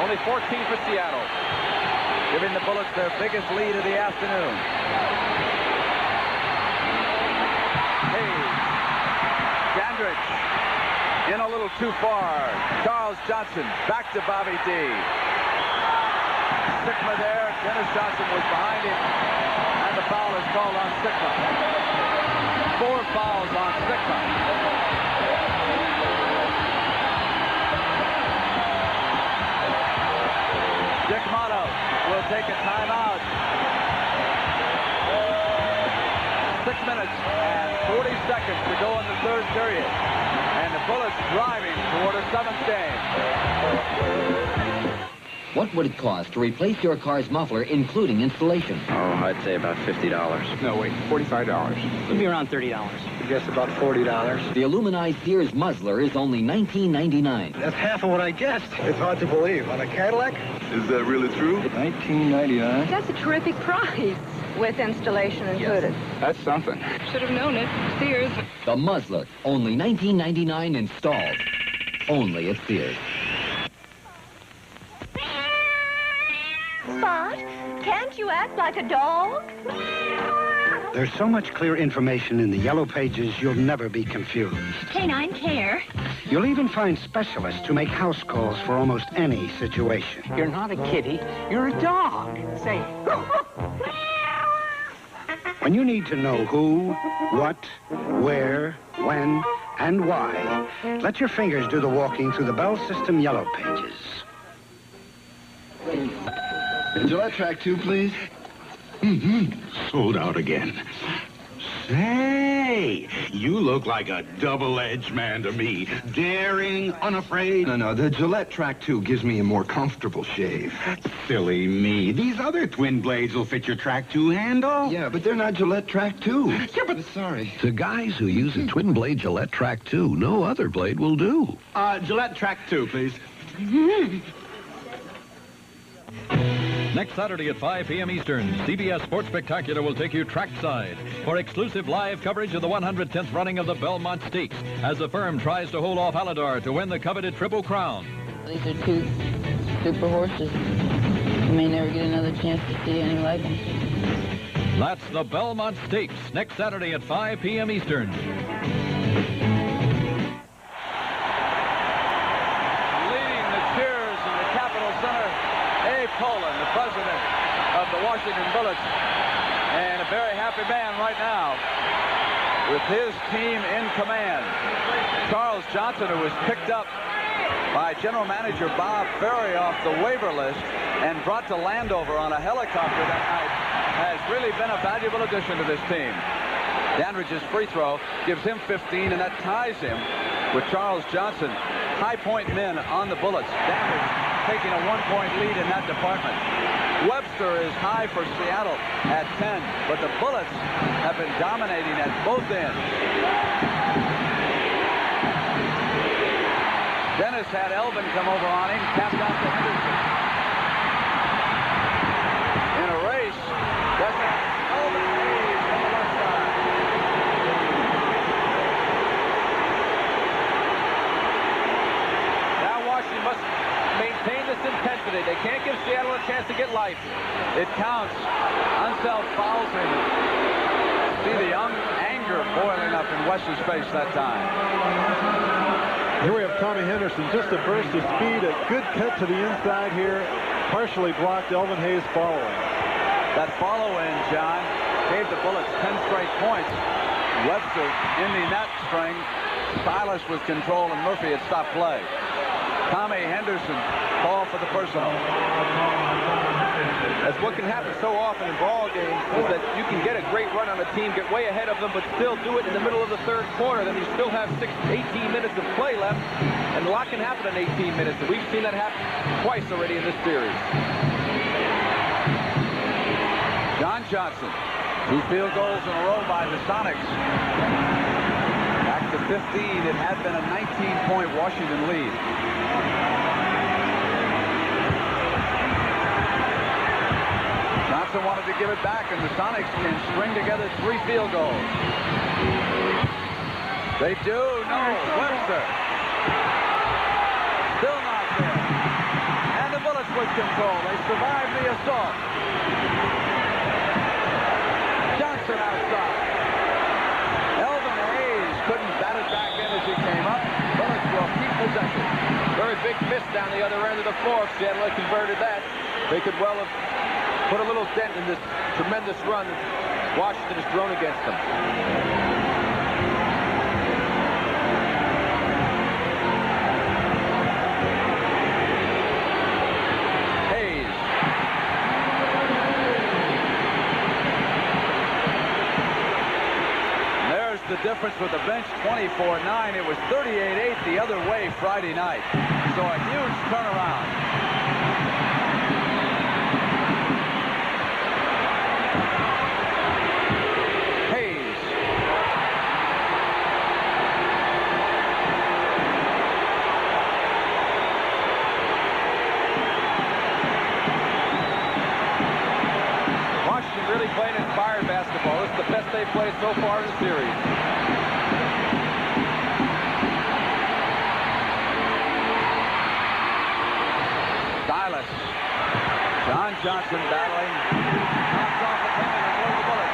Only 14 for Seattle. Giving the Bullets their biggest lead of the afternoon. Hayes. Dandridge. in a little too far. Charles Johnson back to Bobby D. Sigma there. Dennis Johnson was behind him, and the foul is called on Sigma. 4 fouls on Sigma. Dick Motta will take a timeout. 6 minutes and 40 seconds to go in the third period. And the Bullets driving toward a 7th game. What would it cost to replace your car's muffler, including installation? Oh, I'd say about $50. No, wait, $45. It'd be around $30. I guess about $40. The aluminized Sears muzzler is only $19.99. That's half of what I guessed. It's hard to believe. On a Cadillac? Is that really true? $19.99. That's a terrific price, with installation included. That's something. Should have known it. Sears. The muzzler, only $19.99 installed. Only at Sears. Spot, can't you act like a dog? There's so much clear information in the yellow pages, you'll never be confused. Canine care. You'll even find specialists who make house calls for almost any situation. You're not a kitty, you're a dog. Say, When you need to know who, what, where, when, and why, let your fingers do the walking through the Bell System yellow pages. Gillette Track 2, please. Sold out again. Say, you look like a double-edged man to me. Daring, unafraid. No, the Gillette Track 2 gives me a more comfortable shave. Silly me. These other twin blades will fit your Track 2 handle. Yeah, but they're not Gillette Track 2. Yeah, but sorry. To guys who use a twin blade Gillette Track 2, no other blade will do. Gillette Track 2, please. Next Saturday at 5 p.m. Eastern, CBS Sports Spectacular will take you trackside for exclusive live coverage of the 110th running of the Belmont Stakes as the firm tries to hold off Aladar to win the coveted Triple Crown. These are 2 super horses. You may never get another chance to see any like them. That's the Belmont Stakes next Saturday at 5 p.m. Eastern. Leading the cheers in the Capitol Center, Abe Poland, the president of the Washington Bullets, and a very happy man right now with his team in command. Charles Johnson, who was picked up by General Manager Bob Ferry off the waiver list and brought to Landover on a helicopter that night, has really been a valuable addition to this team. Dandridge's free throw gives him 15, and that ties him with Charles Johnson. High point men on the Bullets. Dandridge taking a 1-point lead in that department. Webster is high for Seattle at 10, but the Bullets have been dominating at both ends. Dennis had Elvin come over on him, tapped out to Henderson. In a race, that's Elvin Hayes on the left side. Now Washington must maintain this intensity. They can't give Seattle a chance to get life. It counts. Unseld fouls him. See the young anger boiling up in West's face that time. Here we have Tommy Henderson, just a burst of speed, a good cut to the inside here, partially blocked Elvin Hayes following. That follow-in, John, gave the Bullets 10 straight points. Webster ending that string. Silas was controlled and Murphy had stopped play. Tommy Henderson called for the personal. That's what can happen so often in ball games, is that you can get a great run on a team, get way ahead of them, but still do it in the middle of the third quarter. Then you still have 18 minutes of play left, and a lot can happen in 18 minutes. And we've seen that happen twice already in this series. John Johnson, 2 field goals in a row by the Sonics. Back to 15. It had been a 19-point Washington lead. Johnson wanted to give it back, and the Sonics can string together 3 field goals. They do. No. Webster. Still not there. And the Bullets with control. They survived the assault. Johnson outside. Elvin Hayes couldn't bat it back in as he came up. Bullets go possession. Very big miss down the other end of the floor. If Seattle had converted that, they could well have put a little dent in this tremendous run that Washington has thrown against them. The difference with the bench, 24-9. It was 38-8 the other way Friday night. So a huge turnaround. Hayes. Washington really playing inspired basketball. This is the best they've played so far in the series. John Johnson battling. Knocks off the pen and throws the Bullets.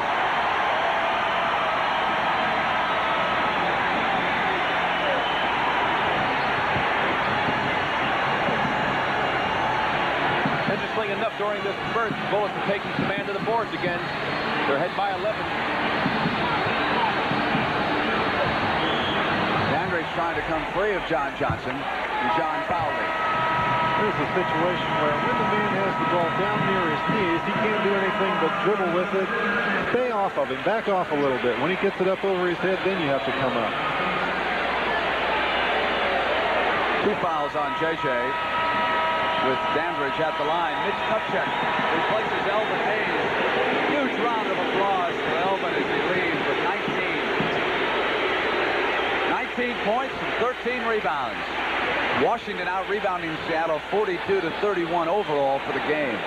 Interestingly enough, during this spurt, the Bullets are taking command of the boards again. They're ahead by 11. Dandridge trying to come free of John Johnson and John Fowley. Here's a situation where when the man has the ball down near his knees, he can't do anything but dribble with it. Stay off of him, back off a little bit. When he gets it up over his head, then you have to come up. 2 fouls on JJ with Dandridge at the line. Mitch Kupchak replaces Elvin Hayes. Huge round of applause for Elvin as he leads with 19 points and 13 rebounds. Washington out rebounding Seattle 42-31 overall for the game.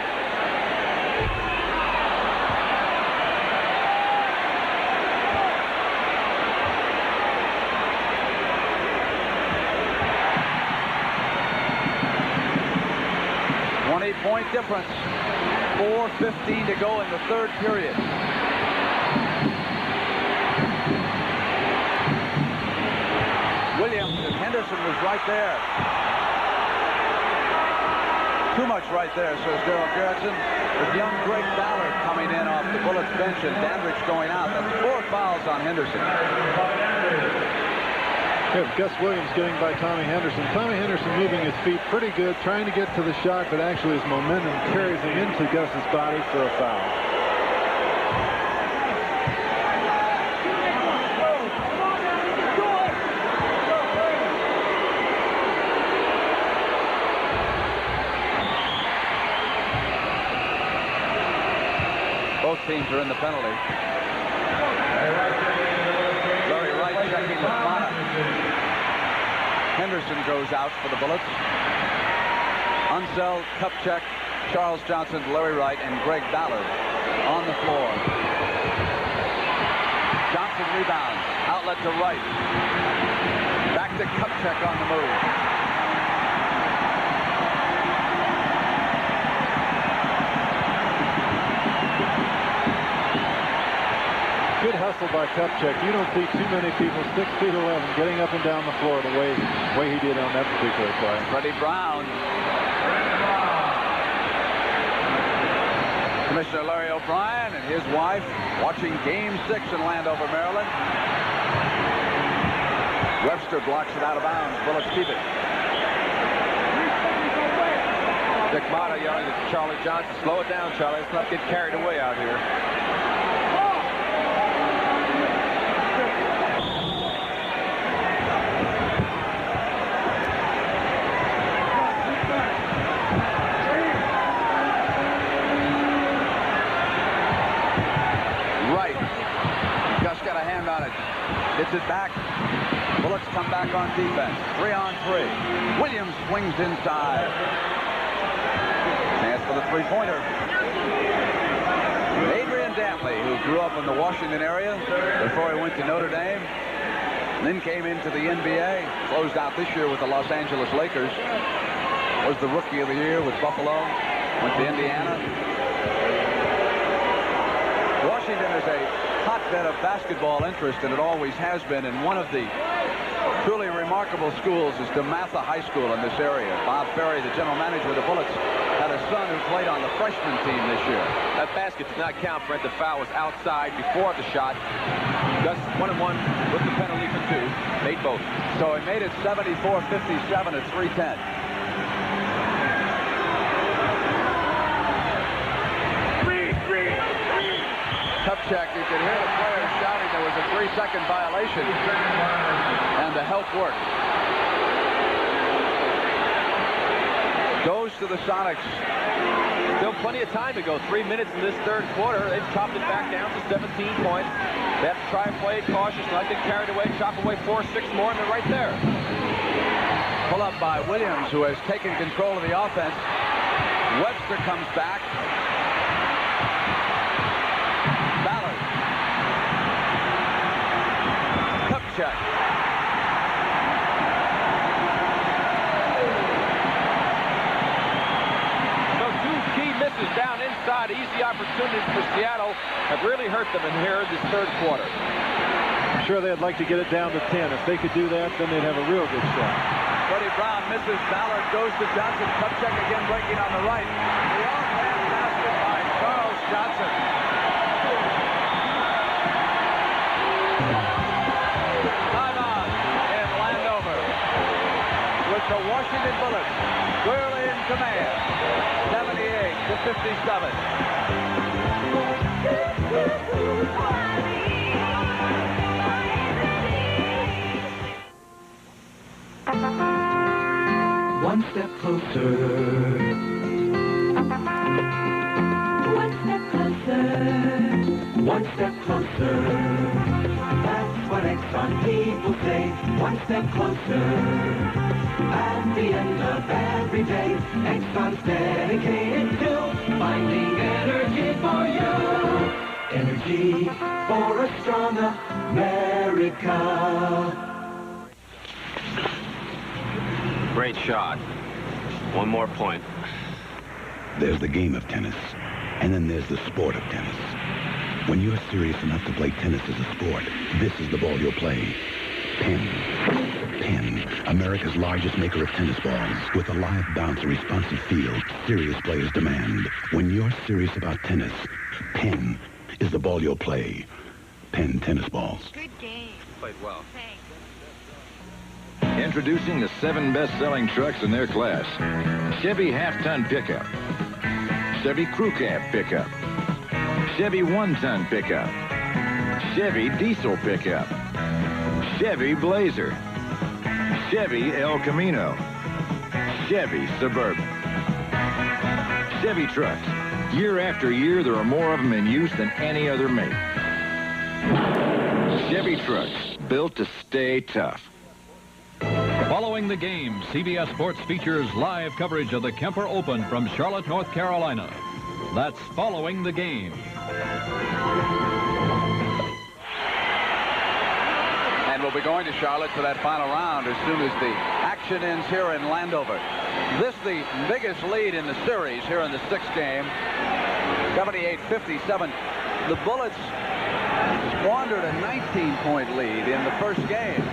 Point difference. 4:15 to go in the third period. Williams and Henderson was right there. Too much right there, says Darrell Gerritsen. With young Greg Ballard coming in off the Bullets bench and Dandridge going out. That's 4 fouls on Henderson. Gus Williams getting by Tommy Henderson. Tommy Henderson moving his feet pretty good, trying to get to the shot, but actually his momentum carries him into Gus's body for a foul. Both teams are in the penalty. Larry Wright checking with Motta. Henderson goes out for the Bullets. Unseld, Kupchak, Charles Johnson, Larry Wright, and Greg Ballard on the floor. Johnson rebounds. Outlet to Wright. Back to Kupchak on the move. Good hustle by Kupchak. You don't see too many people 6'11" getting up and down the floor the way he did on that particular play. Freddie Brown. Commissioner Larry O'Brien and his wife watching Game 6 in Landover, Maryland. Webster blocks it out of bounds. Bullets keep it. Dick Motta yelling at Charlie Johnson, slow it down, Charlie. Let's not get carried away out here. Gets it back. Bullets come back on defense. 3-on-3. Williams swings inside. Chance for the three-pointer. Adrian Dantley, who grew up in the Washington area before he went to Notre Dame, and then came into the NBA, closed out this year with the Los Angeles Lakers, was the Rookie of the Year with Buffalo, went to Indiana. Washington is a hotbed of basketball interest, and it always has been. And one of the truly remarkable schools is DeMatha High School in this area. Bob Ferry, the general manager of the Bullets, had a son who played on the freshman team this year. That basket did not count, Brent. The foul was outside before the shot. Gus 1-1 with the penalty for 2. Made both. So he made it 74-57 at 3:10. Kupchak, you could hear the players shouting there was a 3-second violation, and the help worked. Goes to the Sonics. Still plenty of time to go. 3 minutes in this third quarter. They've chopped it back down to 17 points. They have to try and play it cautious, not get carried away, chop away 4 or 6 more, and they're right there. Pull up by Williams, who has taken control of the offense. Webster comes back. Ballard. Kupchak. So 2 key misses down inside. Easy opportunities for Seattle have really hurt them in here in this third quarter. I'm sure they'd like to get it down to 10. If they could do that, then they'd have a real good shot. Freddie Brown misses. Ballard goes to Johnson. Kupchak again breaking on the right. The offhand basket by Charles Johnson. Timeout in Landover. With the Washington Bullets squarely in command. 78-57. One step closer. One step closer. One step closer. That's what Exxon people say. One step closer. At the end of every day, Exxon's dedicated to finding energy for you. Energy for a strong America. Great shot. One more point. There's the game of tennis, and then there's the sport of tennis. When you're serious enough to play tennis as a sport, this is the ball you'll play. Penn. Penn, America's largest maker of tennis balls. With a live bounce and responsive feel, serious players demand. When you're serious about tennis, Penn is the ball you'll play. Penn tennis balls. Good game. Played well. Thanks. Introducing the 7 best-selling trucks in their class. Chevy half-ton pickup. Chevy crew cab pickup. Chevy 1-ton pickup. Chevy diesel pickup. Chevy Blazer. Chevy El Camino. Chevy Suburban. Chevy trucks. Year after year, there are more of them in use than any other make. Chevy trucks, built to stay tough. Following the game, CBS Sports features live coverage of the Kemper Open from Charlotte, North Carolina. That's Following the Game. And we'll be going to Charlotte for that final round as soon as the action ends here in Landover. This the biggest lead in the series here in the 6th game. 78-57. The Bullets squandered a 19-point lead in the first game.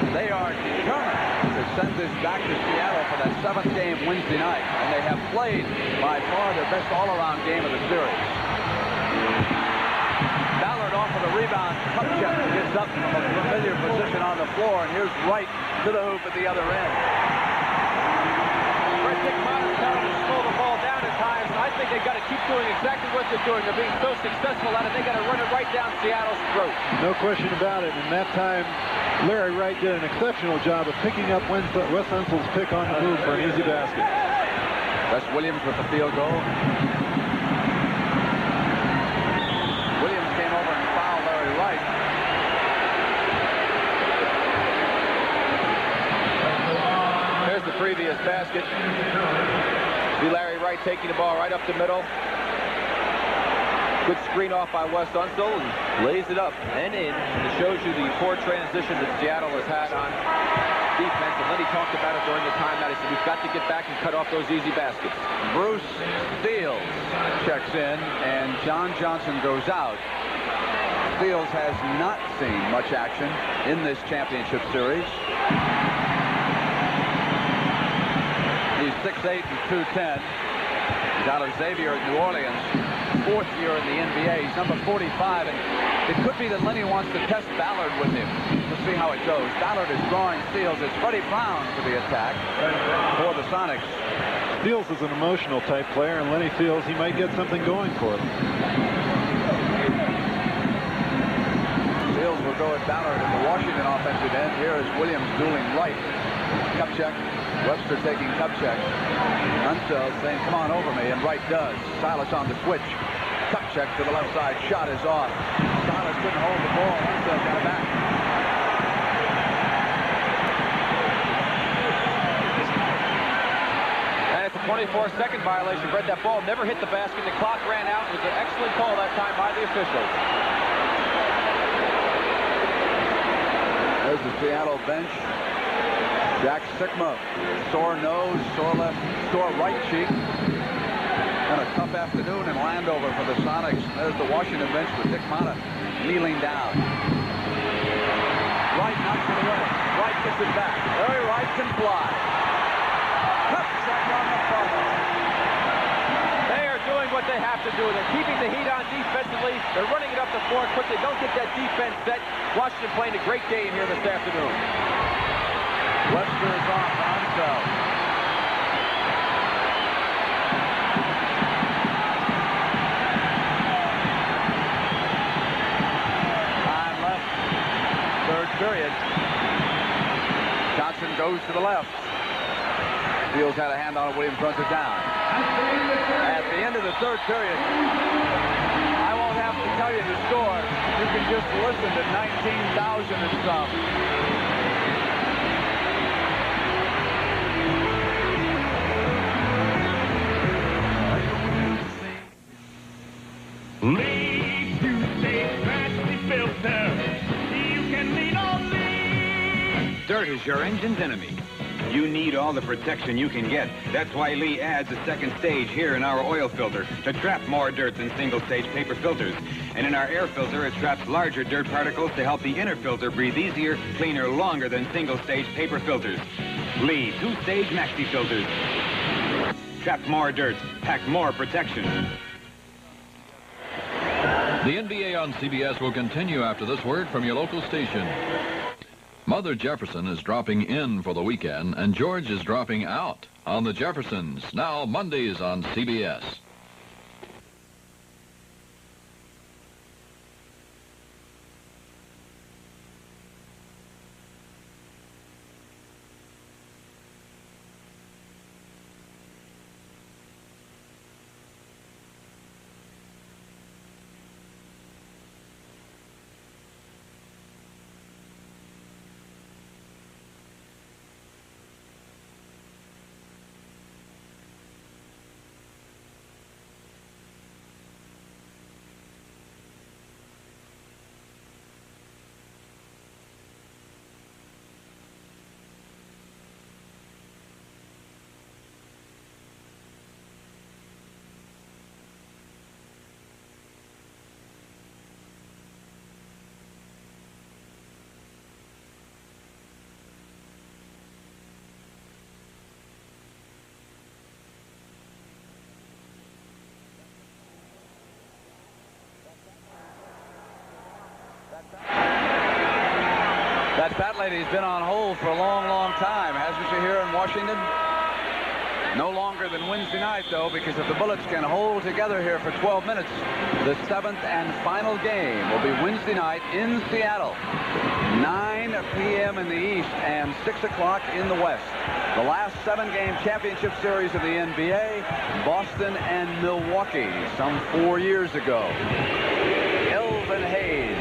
They are determined to send this back to Seattle for that 7th game Wednesday night, and they have played by far their best all-around game of the series. Ballard off of the rebound. Kupchak gets up from a familiar position on the floor, and here's Wright to the hoop at the other end. Dick Motta trying to slow the ball down at times. I think they've got to keep doing exactly what they're doing. They're being so successful at it. They got to run it right down Seattle's throat. No question about it. And that time, Larry Wright did an exceptional job of picking up Wes Unsel's pick on the move for an easy basket. Wes Williams with the field goal. Williams came over and fouled Larry Wright. There's the previous basket. See Larry Wright taking the ball right up the middle. Good screen off by Wes Unseld and lays it up and in. And it shows you the poor transition that Seattle has had on defense. And then he talked about it during the timeout. He said, we've got to get back and cut off those easy baskets. Bruce Steele checks in, and John Johnson goes out. Steeles has not seen much action in this championship series. He's 6'8" and 210. He's out of Xavier at New Orleans, 4th year in the NBA. He's number 45, and it could be that Lenny wants to test Ballard with him to see how it goes. Ballard is drawing Steeles. It's Freddie Brown for the attack for the Sonics. Steeles is an emotional type player, and Lenny feels he might get something going for them. Steeles will go at Ballard in the Washington offensive end. Here is Williams dueling right. Kupchak, Webster taking Kupchak. Unseld saying, come on over me, and Wright does. Silas on the switch. Kupchak to the left side. Shot is off. Silas couldn't hold the ball. Unseld got it back. And it's a 24-second violation. Brett, that ball never hit the basket. The clock ran out. It was an excellent call that time by the officials. There's the Seattle bench. Jack Sikma, sore nose, sore left, sore right cheek. And a tough afternoon in Landover for the Sonics. There's the Washington bench with Dick Motta kneeling down. Wright knocks it away. Wright gets it back. Larry Wright can fly. Kupchak on the bubble. They are doing what they have to do. They're keeping the heat on defensively. They're running it up the floor quickly. Don't get that defense set. Washington playing a great game here this afternoon. Webster is off. Unseld. Time left. Third period. Johnson goes to the left. Steeles had a hand on it. Williams runs it down. At the end of the third period, I won't have to tell you the score. You can just listen to 19,000 and some. Lead to stage Maxi filter. You can lean on me. Dirt is your engine's enemy. You need all the protection you can get. That's why Lee adds a second stage here in our oil filter to trap more dirt than single-stage paper filters. And in our air filter, it traps larger dirt particles to help the inner filter breathe easier, cleaner, longer than single-stage paper filters. Lee 2-stage Maxi filters. Trap more dirt, pack more protection. The NBA on CBS will continue after this word from your local station. Mother Jefferson is dropping in for the weekend, and George is dropping out on the Jeffersons, now Mondays on CBS. That fat lady's been on hold for a long, long time, hasn't she, here in Washington? No longer than Wednesday night, though, because if the Bullets can hold together here for 12 minutes, the 7th and final game will be Wednesday night in Seattle. 9 p.m. in the East and 6 o'clock in the West. The last 7-game championship series of the NBA, Boston and Milwaukee, some 4 years ago. Elvin Hayes.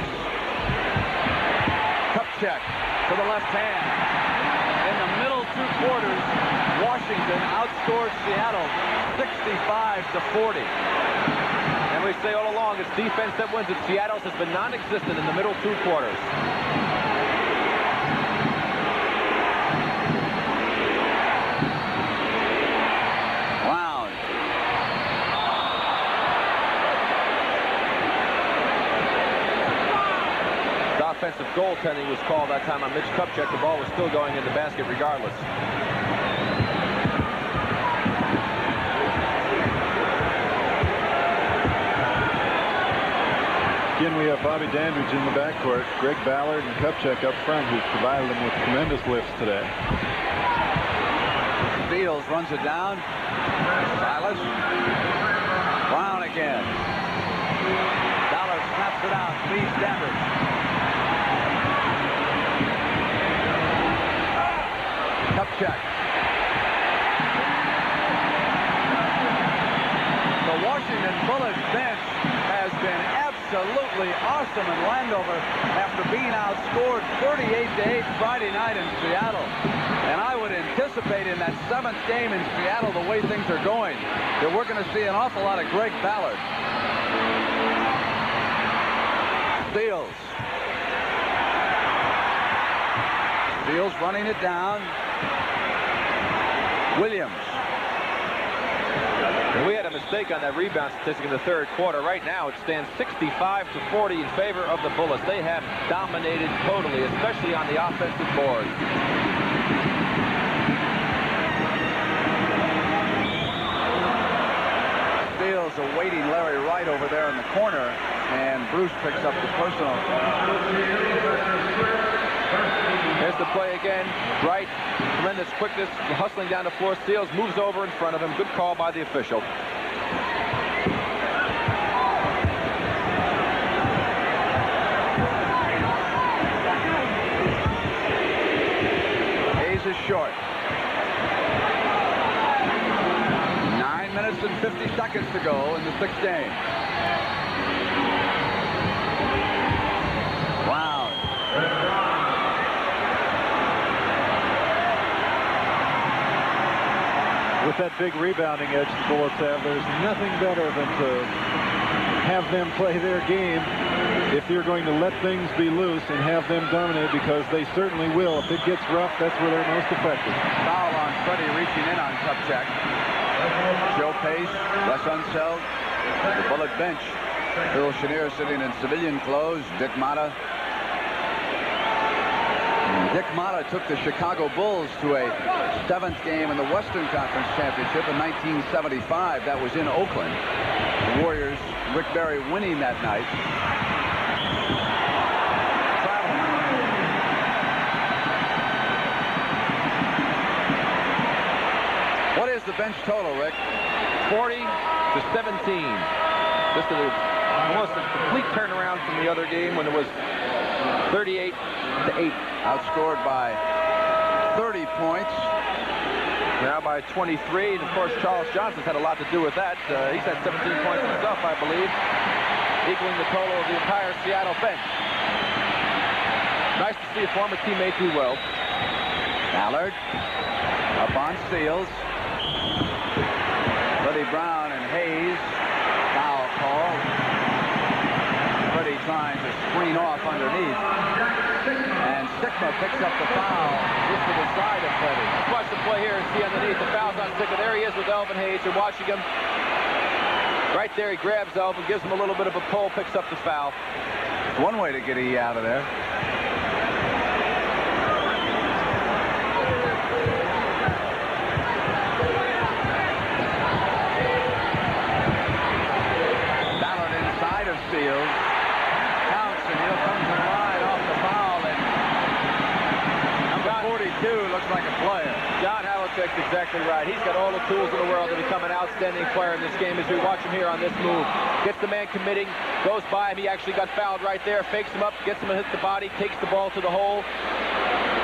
Kupchak to the left hand. In the middle 2 quarters, Washington outscored Seattle 65-40. And we say all along, it's defense that wins it. Seattle's has been non-existent in the middle 2 quarters. offensive goaltending was called that time on Mitch Kupchak. The ball was still going in the basket regardless. Again, we have Bobby Dandridge in the backcourt, Greg Ballard and Kupchak up front, who's provided them with tremendous lifts today. Fields runs it down. Silas. Brown again. Ballard snaps it out. Leads Dandridge. Kupchak. The Washington Bullets bench has been absolutely awesome in Landover after being outscored 38-8 Friday night in Seattle. And I would anticipate in that 7th game in Seattle, the way things are going, that we're going to see an awful lot of Greg Ballard. Steals. Steals running it down. Williams. We had a mistake on that rebound statistic in the third quarter. Right now, it stands 65-40 in favor of the Bullets. They have dominated totally, especially on the offensive board. Steals awaiting Larry Wright over there in the corner, and Bruce picks up the personal. There's the play again. Wright, tremendous quickness, hustling down the floor. Steals, moves over in front of him. Good call by the official. Hayes is short. 9 minutes and 50 seconds to go in the 6th game. Wow. With that big rebounding edge the Bullets have, there's nothing better than to have them play their game if you're going to let things be loose and have them dominate, because they certainly will. If it gets rough, that's where they're most effective. Foul on Freddie reaching in on Kupchak. Joe Pace, Wes Unseld, the Bullet bench. Phil Chenier sitting in civilian clothes. Dick Motta. Dick Motta took the Chicago Bulls to a 7th game in the Western Conference Championship in 1975. That was in Oakland. The Warriors, Rick Barry winning that night. What is the bench total, Rick? 40-17. Just almost a complete turnaround from the other game when it was 38-8. Outscored by 30 points. Now by 23. And of course, Charles Johnson's had a lot to do with that. He's had 17 points himself, I believe, equaling the total of the entire Seattle bench. Nice to see a former teammate do well. Ballard up on Steals. Freddie Brown and Hayes. Foul call. Freddie trying to screen off underneath. And Sigma picks up the foul just to the side of Freddie. Let's watch the play here and see underneath. The foul's on Sigma. There he is with Elvin Hayes. You're watching him. Right there, he grabs Elvin, gives him a little bit of a pull, picks up the foul. One way to get E out of there. Ballard inside of Steele. Counts, and he'll come to the line off the foul. And number 42 looks like a player. John Havlicek's exactly right. He's got all the tools in the world to become an outstanding player in this game, as we watch him here on this move. Gets the man committing, goes by him. He actually got fouled right there, fakes him up, gets him to hit the body, takes the ball to the hole.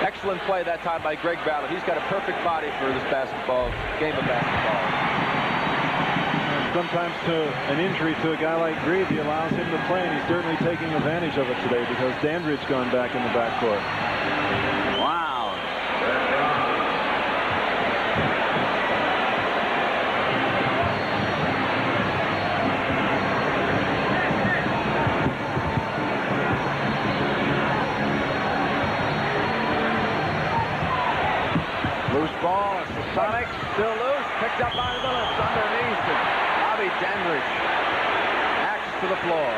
Excellent play that time by Greg Ballard. He's got a perfect body for this game of basketball. Sometimes an injury to a guy like Greavy allows him to play, and he's certainly taking advantage of it today because Dandridge gone back in the backcourt. Wow. Loose ball. It's the Sonics. Still loose. Picked up by the Bullets underneath. And Bobby Dandridge. Axe to the floor.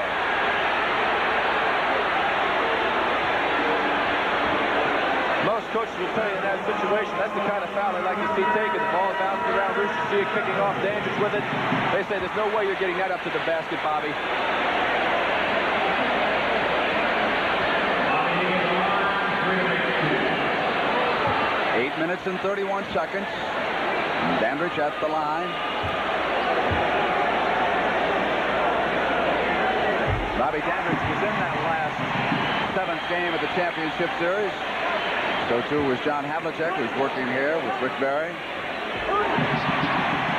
like you see taken. The ball bouncing around loose. You see it kicking off. Dandridge with it. They say there's no way you're getting that up to the basket, Bobby. 8 minutes and 31 seconds. Dandridge at the line. Bobby Dandridge was in that last 7th game of the championship series. So too was John Havlicek, who's working here with Rick Barry.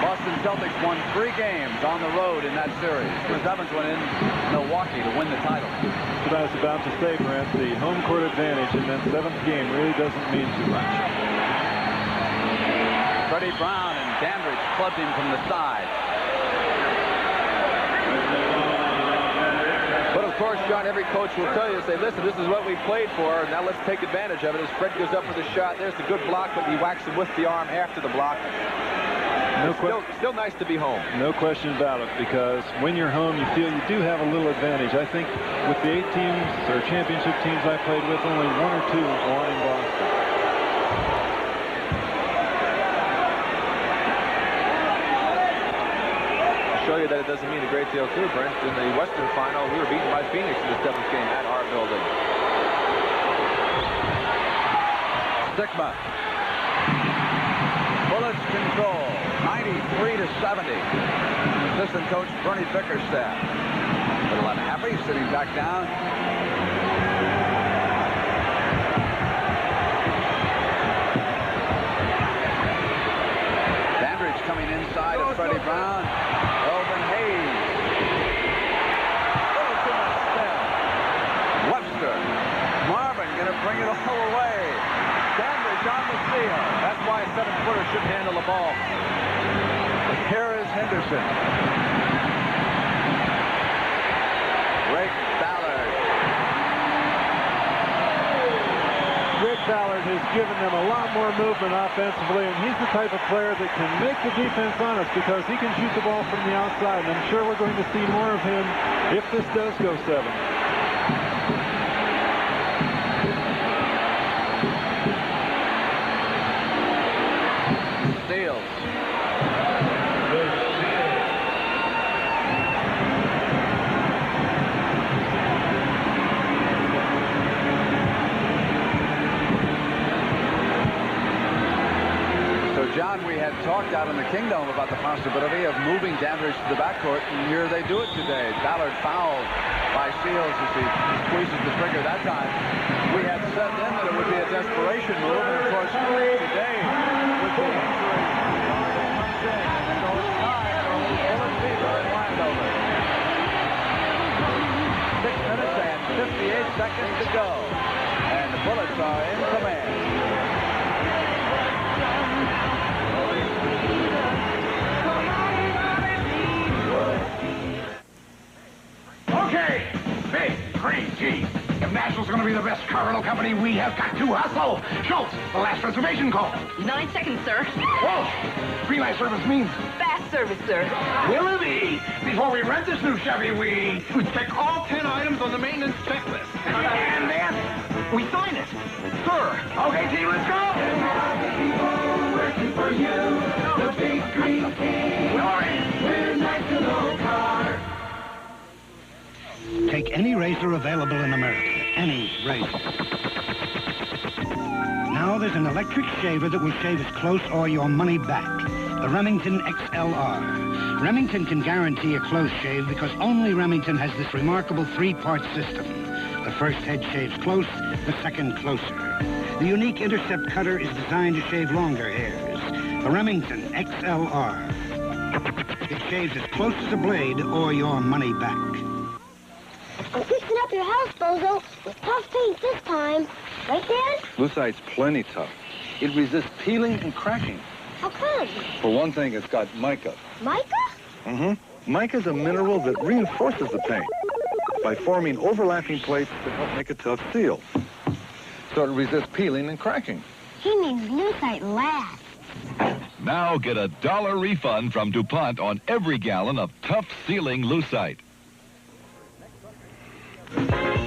Boston Celtics won 3 games on the road in that series. Chris Evans went in Milwaukee to win the title. That's what I was about to say, Brent. The home court advantage in that 7th game really doesn't mean too much. Freddie Brown and Dandridge clubbed him from the side. But of course, John, every coach will tell you, say, listen, this is what we played for. Now let's take advantage of it. As Fred goes up with a shot, there's the good block, but he whacks him with the arm after the block. Still nice to be home. No question about it, because when you're home, you feel you do have a little advantage. I think with the 8 teams or championship teams I played with, only 1 or 2 won in Boston. Show you that it doesn't mean a great deal too, Brent. In the Western Final, we were beaten by Phoenix in the 7th game at our building. Sigma. Bullets control, 93-70. Assistant coach Bernie Bickerstaff. A little unhappy, sitting back down. Dandridge coming inside of Freddie Brown. Bring it all away. Dandridge on the steal. That's why a 7-footer shouldn't handle the ball. Here is Henderson. Greg Ballard. Greg Ballard has given them a lot more movement offensively, and he's the type of player that can make the defense honest because he can shoot the ball from the outside, and I'm sure we're going to see more of him if this does go 7. Steals. So, John, we had talked out in the Kingdom about the possibility of moving Dandridge to the backcourt, and here they do it today. Ballard fouled by Seals as he squeezes the trigger that time. We had said then that it would be a desperation move, and of course, today, with the injury, comes in, and so it's time for a little bullet fever in Landover. 6 minutes and 58 seconds to go, and the Bullets are in command. Okay, big, green G. If National's going to be the best car rental company, we have got to hustle. Schultz, the last reservation call. 9 seconds, sir. Walsh, free-line service means... Fast service, sir. Willoughby, before we rent this new Chevy, we check all 10 items on the maintenance checklist. And then we sign it. Sir. Okay, team, let's go. Working for you, the big green team. We're National Car. Take any razor available in America. Any razor. Now there's an electric shaver that will shave as close or your money back. The Remington XLR. Remington can guarantee a close shave because only Remington has this remarkable 3-part system. The first head shaves close, the second closer. The unique intercept cutter is designed to shave longer hairs. The Remington XLR. It shaves as close as a blade or your money back. I'm fixing up your house, Bozo, with tough paint this time. Right, Dad? Lucite's plenty tough. It resists peeling and cracking. How come? For one thing, it's got mica. Mica? Mm-hmm. Mica's a mineral that reinforces the paint by forming overlapping plates that help make a tough seal. So it resists peeling and cracking. He means Lucite lasts. Now get a $1 refund from DuPont on every gallon of tough sealing Lucite.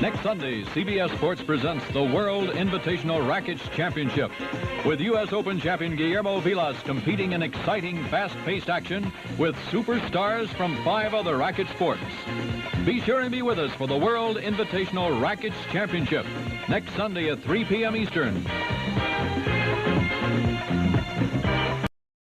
Next Sunday, CBS Sports presents the World Invitational Rackets Championship, with U.S. Open champion Guillermo Vilas competing in exciting, fast-paced action with superstars from 5 other racket sports. Be sure and be with us for the World Invitational Rackets Championship next Sunday at 3 p.m. Eastern.